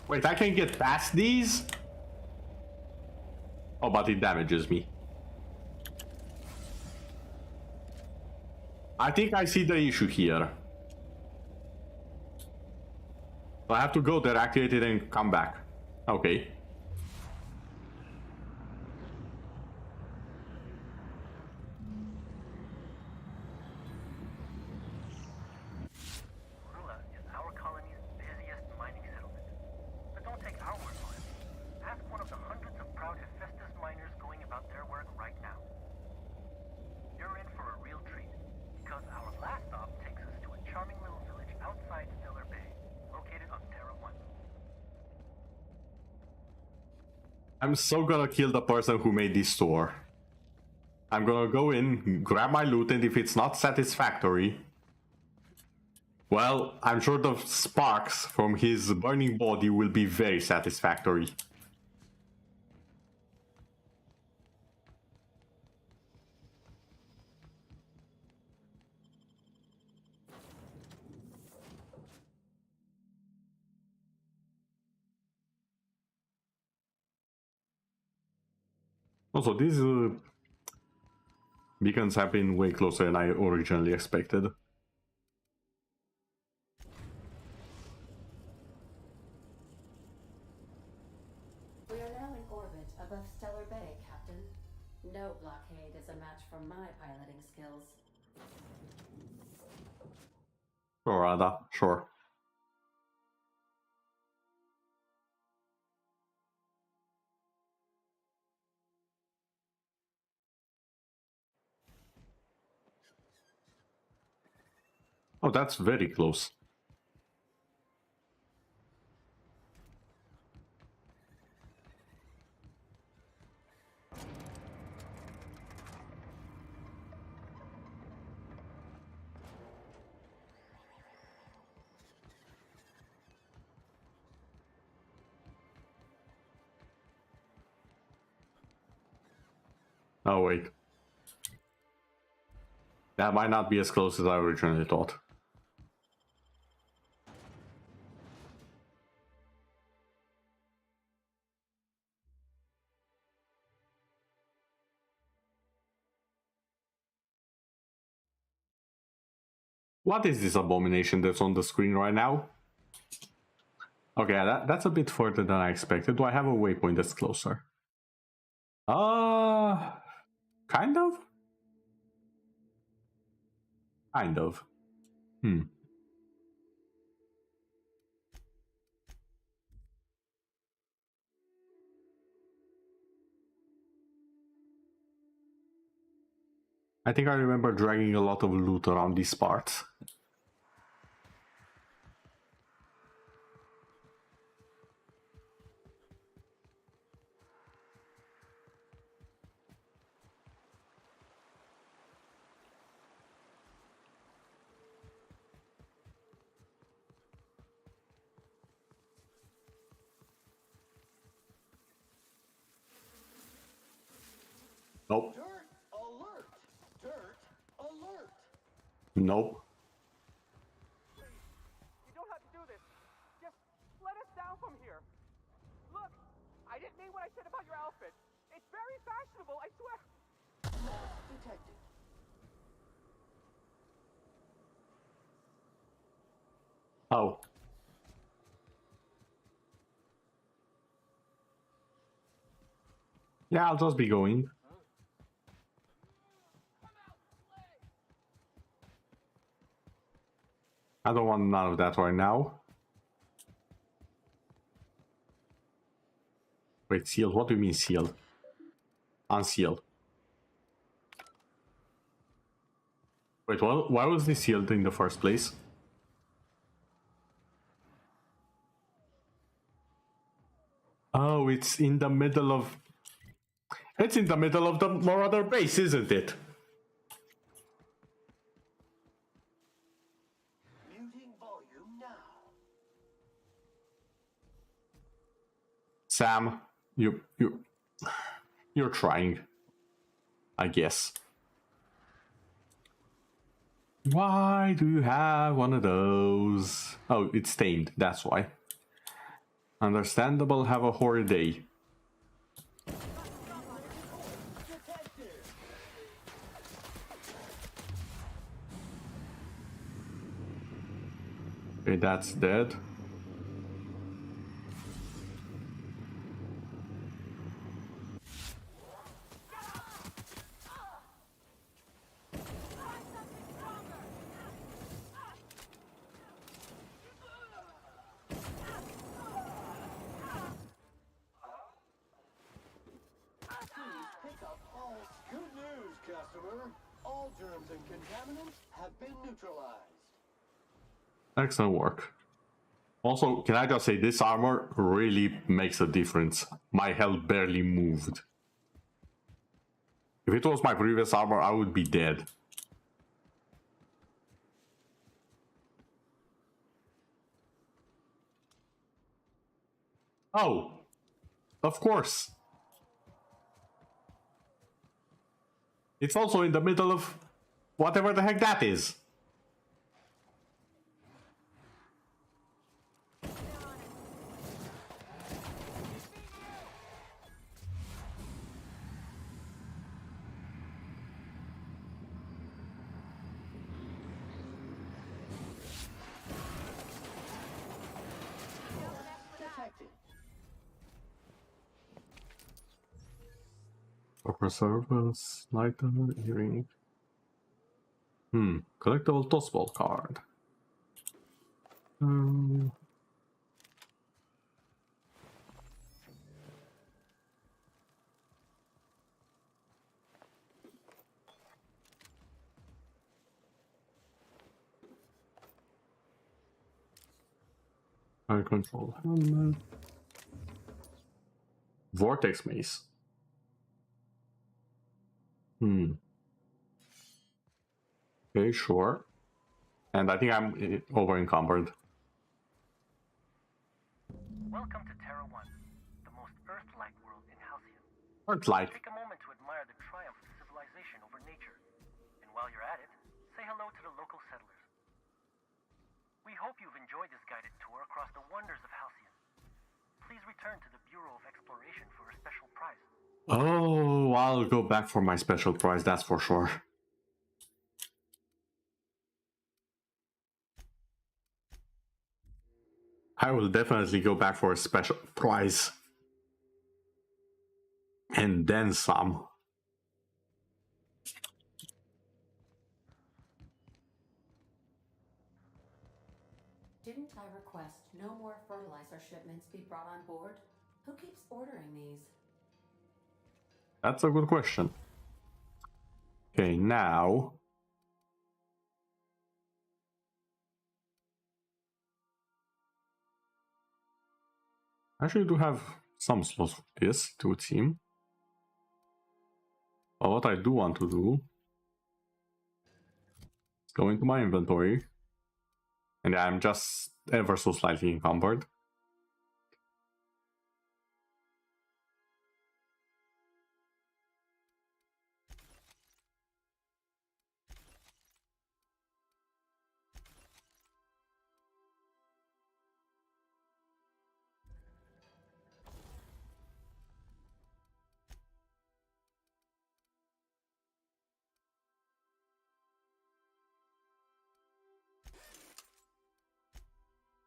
Wait, I can get past these? Oh, but it damages me. I think I see the issue here. So I have to go there, activate it, and come back. Okay. Rula is our colony's busiest mining settlement. But don't take our word for it. Ask one of the hundreds of proud Hephaestus miners going about their work right now. You're in for a real treat, because our last stop takes us to a charming little village outside Stellar Bay, located on Terra 1. I'm so gonna kill the person who made this store. I'm gonna go in, grab my loot, and if it's not satisfactory, well, I'm sure the sparks from his burning body will be very satisfactory. Also, these beacons have been way closer than I originally expected. We are now in orbit above Stellar Bay, Captain. No blockade is a match for my piloting skills. Or rather, sure. Oh, that's very close. Oh, wait. That might not be as close as I originally thought. What is this abomination that's on the screen right now? Okay, that's a bit further than I expected. Do I have a waypoint that's closer? Kind of? Kind of. I think I remember dragging a lot of loot around these parts. Nope. Dirt alert! Dirt alert! Nope. You don't have to do this. Just let us down from here. Look, I didn't mean what I said about your outfit. It's very fashionable, I swear. Detected. Oh. Yeah, I'll just be going. I don't want none of that right now. Wait, sealed? What do you mean sealed? Unsealed. Wait, why was this sealed in the first place? Oh, it's in the middle of... It's in the middle of the Marauder base, isn't it? Muting volume now. Sam, you're trying, I guess. Why do you have one of those? Oh, it's stained, that's why. Understandable, have a horrid day. Okay, that's dead. Good news, customer. All germs and contaminants have been neutralized. Excellent work. Also, can I just say, this armor really makes a difference. My health barely moved. If it was my previous armor, I would be dead. Oh, of course. It's also in the middle of whatever the heck that is. Proper service, lighter, earring. Collectible tossball card. High control helmet. Vortex mace. Okay, sure. And I think I'm over encumbered. Welcome to Terra 1, the most Earth-like world in Halcyon. Earth-like? Take a moment to admire the triumph of civilization over nature. And while you're at it, say hello to the local settlers. We hope you've enjoyed this guided tour across the wonders of Halcyon. Please return to the Bureau of Exploration for a special prize. Oh, I'll go back for my special prize, that's for sure. I will definitely go back for a special prize. And then some. Didn't I request no more fertilizer shipments be brought on board? Who keeps ordering these? That's a good question. Okay, now... I actually do have some slots for this, it would seem. But what I do want to do is go into my inventory. And I'm just ever so slightly encumbered.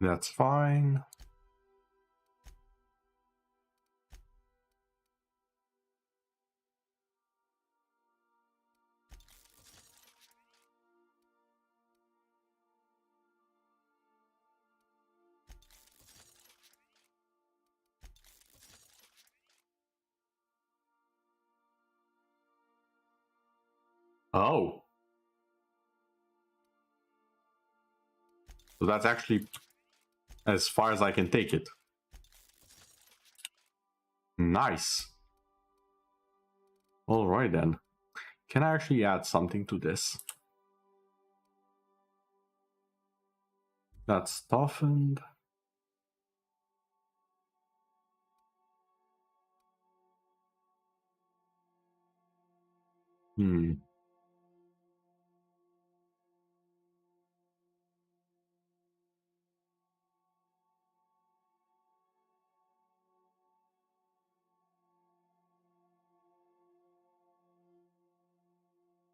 That's fine. Oh. So that's actually as far as I can take it. Nice. Alright then. Can I actually add something to this? That's toughened. Hmm.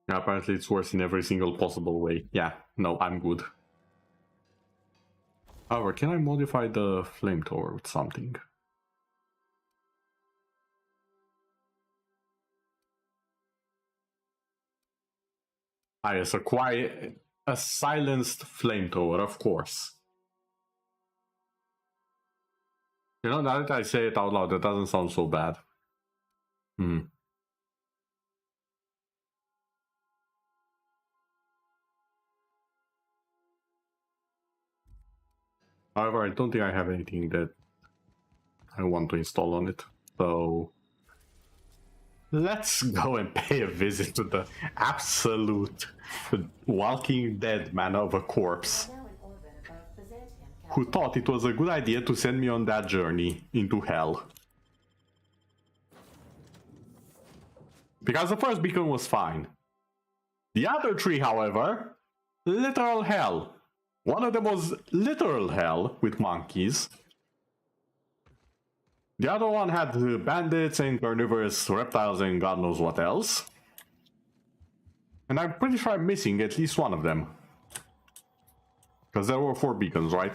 Yeah, apparently it's worse in every single possible way. Yeah, no, I'm good. However, can I modify the flamethrower with something? Ah, yes, a silenced flamethrower, of course. You know, now that I say it out loud, that doesn't sound so bad. Hmm. However, I don't think I have anything that I want to install on it. So let's go and pay a visit to the absolute walking dead man of a corpse who thought it was a good idea to send me on that journey into hell. Because the first beacon was fine. The other three, however, literal hell. One of them was literal hell with monkeys. The other one had bandits and carnivorous reptiles and God knows what else. And I'm pretty sure I'm missing at least one of them. Because there were 4 beacons, right?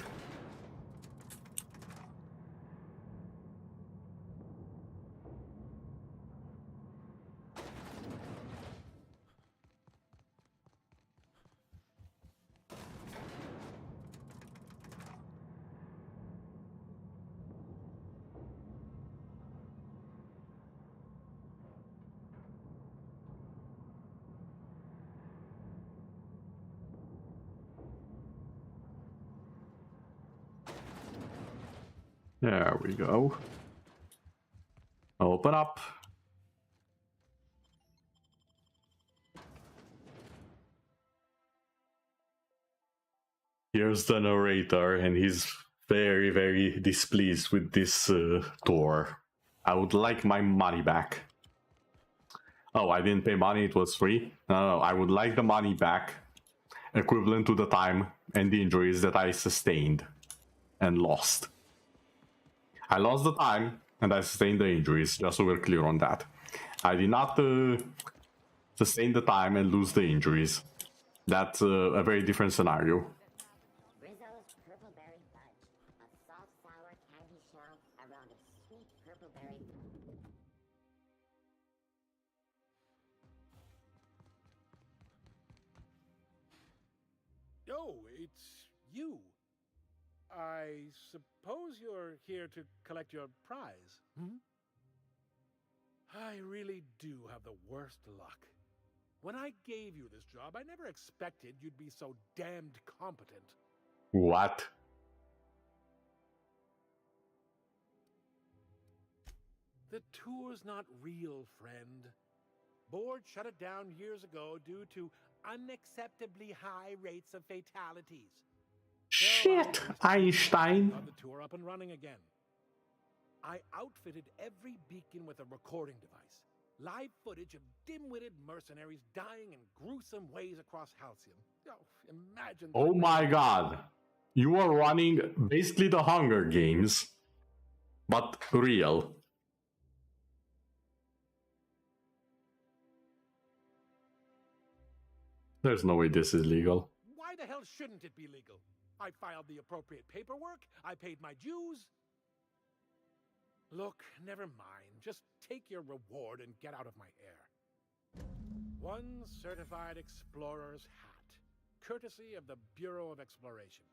There we go. Open up. Here's the narrator, and he's very, very displeased with this door. I would like my money back. Oh, I didn't pay money, it was free? No, I would like the money back, equivalent to the time and the injuries that I sustained and lost. I lost the time, and I sustained the injuries, just so we're clear on that. I did not sustain the time and lose the injuries. That's a very different scenario. Rizzo's purple berry fudge, a Oh, it's you. I suppose you're here to collect your prize, hmm? I really do have the worst luck. When I gave you this job, I never expected you'd be so damned competent. What? The tour's not real, friend. Board shut it down years ago due to unacceptably high rates of fatalities. Shit, Einstein. Got the tour up and running again. I outfitted every beacon with a recording device. Live footage of dim-witted mercenaries dying in gruesome ways across Halcyon. Oh, imagine. Oh my god. You are running basically the Hunger Games, but real. There's no way this is legal. Why the hell shouldn't it be legal? I filed the appropriate paperwork. I paid my dues. Look, never mind. Just take your reward and get out of my hair. One certified explorer's hat, courtesy of the Bureau of Exploration,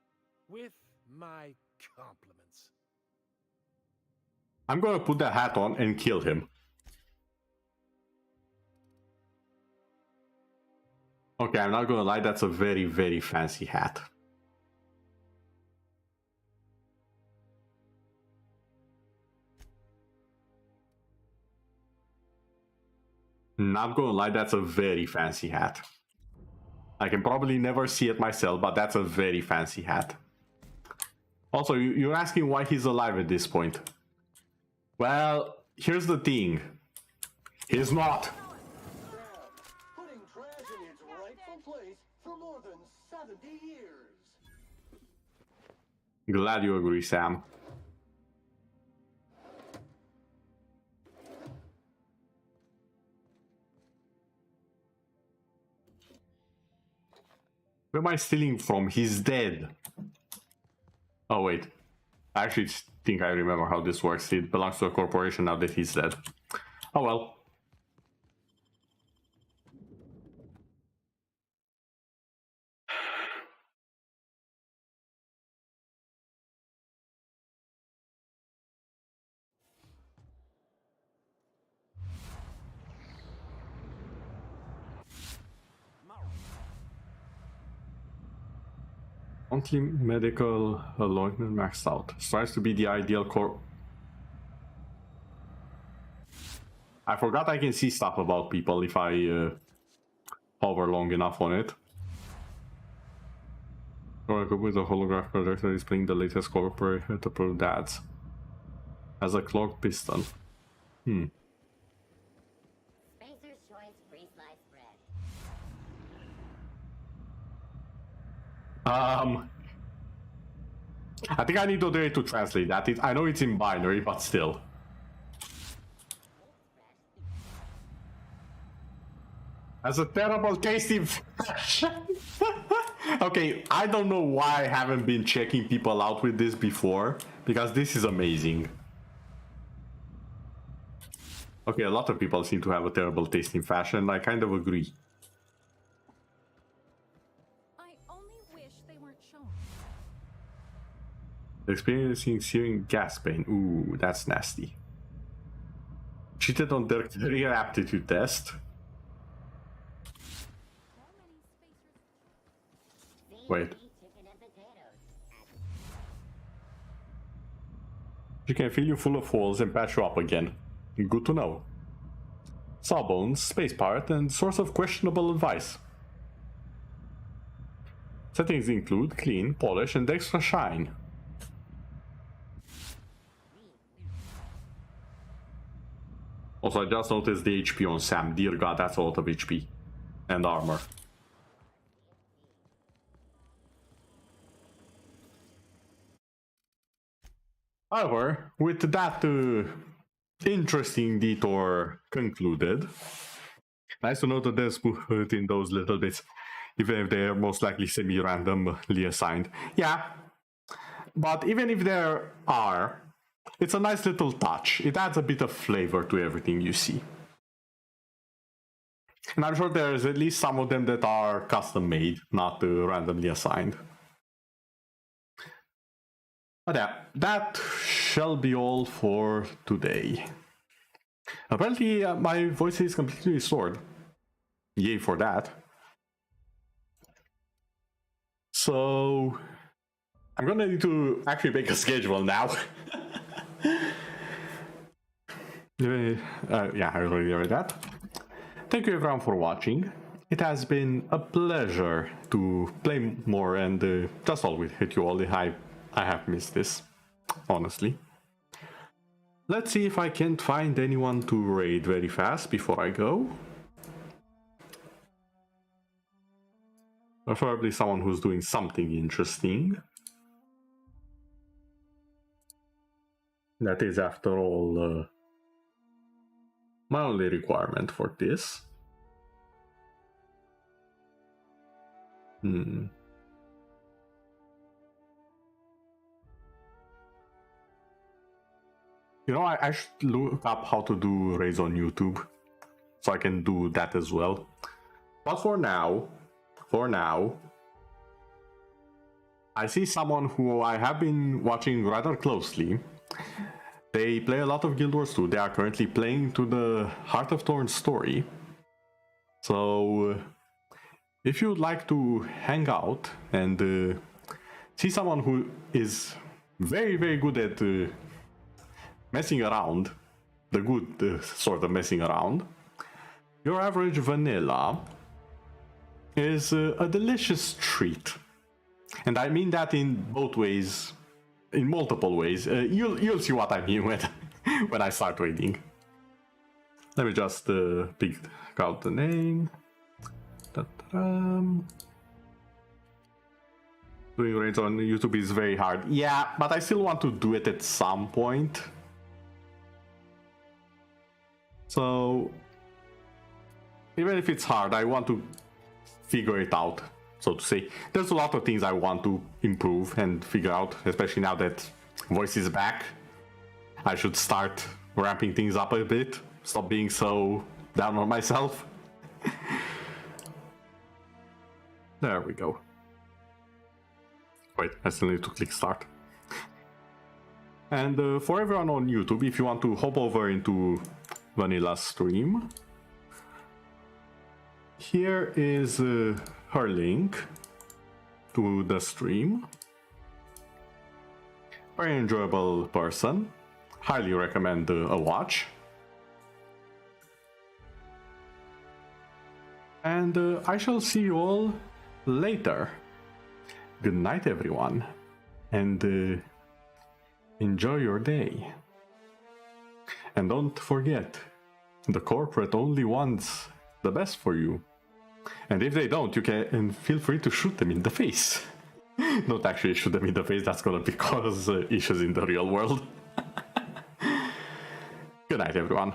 with my compliments. I'm gonna put that hat on and kill him. Okay, I'm not gonna lie, that's a very, very fancy hat. Not gonna lie, that's a very fancy hat. I can probably never see it myself, but that's a very fancy hat. Also, you're asking why he's alive at this point. Well, here's the thing. He's not. Putting trash in its rightful place for more than 70 years. Glad you agree, Sam. Where am I stealing from? He's dead. Oh, wait. I actually think I remember how this works. It belongs to a corporation now that he's dead. Oh well. Monthly medical anointment maxed out. Strives to be the ideal corp. I forgot I can see stuff about people if I hover long enough on it. Or I could with a holographic projector displaying the latest corporate approved ads. Has a clogged piston. Spacer's Choice pre-sliced bread. I think I need to translate that. I know it's in binary, but still. Has a terrible tasting. Okay, I don't know why I haven't been checking people out with this before, because this is amazing. Okay, a lot of people seem to have a terrible taste in fashion. I kind of agree. I only wish they weren't shown. Experiencing searing gas pain. Ooh, that's nasty. Cheated on their career aptitude test. Wait. She can fill you full of holes and patch you up again. Good to know. Sawbones, space pirate, and source of questionable advice. Settings include clean, polish, and extra shine. Also, I just noticed the HP on Sam. Dear God, that's a lot of HP. And armor. However, with that interesting detour concluded, nice to know that there's put in those little bits, even if they're most likely semi-randomly assigned. Yeah, but even if there are, it's a nice little touch. It adds a bit of flavor to everything you see. And I'm sure there's at least some of them that are custom made, not randomly assigned. But yeah, that shall be all for today. Apparently my voice is completely restored. Yay for that. So I'm gonna need to actually make a schedule now. Yeah, I already read that. Thank you everyone for watching. It has been a pleasure to play more and just always hit you all the hype. I have missed this, honestly. Let's see if I can't find anyone to raid very fast before I go. Preferably someone who's doing something interesting. That is, after all, my only requirement for this. You know, I should look up how to do raids on YouTube, so I can do that as well. But for now, I see someone who I have been watching rather closely. They play a lot of Guild Wars 2. They are currently playing to the Heart of Thorns story. So, if you would like to hang out and see someone who is very, very good at messing around, the good sort of messing around, your average vanilla is a delicious treat. And I mean that in both ways, in multiple ways. You'll see what I mean when I start reading. Let me just pick out the name. Doing raids on YouTube is very hard. Yeah, but I still want to do it at some point. So, even if it's hard, I want to figure it out, so to say. There's a lot of things I want to improve and figure out, especially now that voice is back. I should start ramping things up a bit, stop being so down on myself. There we go. Wait, I still need to click start. And for everyone on YouTube, if you want to hop over into Vanilla stream, here is her link to the stream. Very enjoyable person. Highly recommend a watch. And I shall see you all later. Good night, everyone. And enjoy your day. And don't forget, the corporate only wants the best for you. And if they don't, you can feel free to shoot them in the face. Don't actually shoot them in the face, that's gonna cause issues in the real world. Good night, everyone.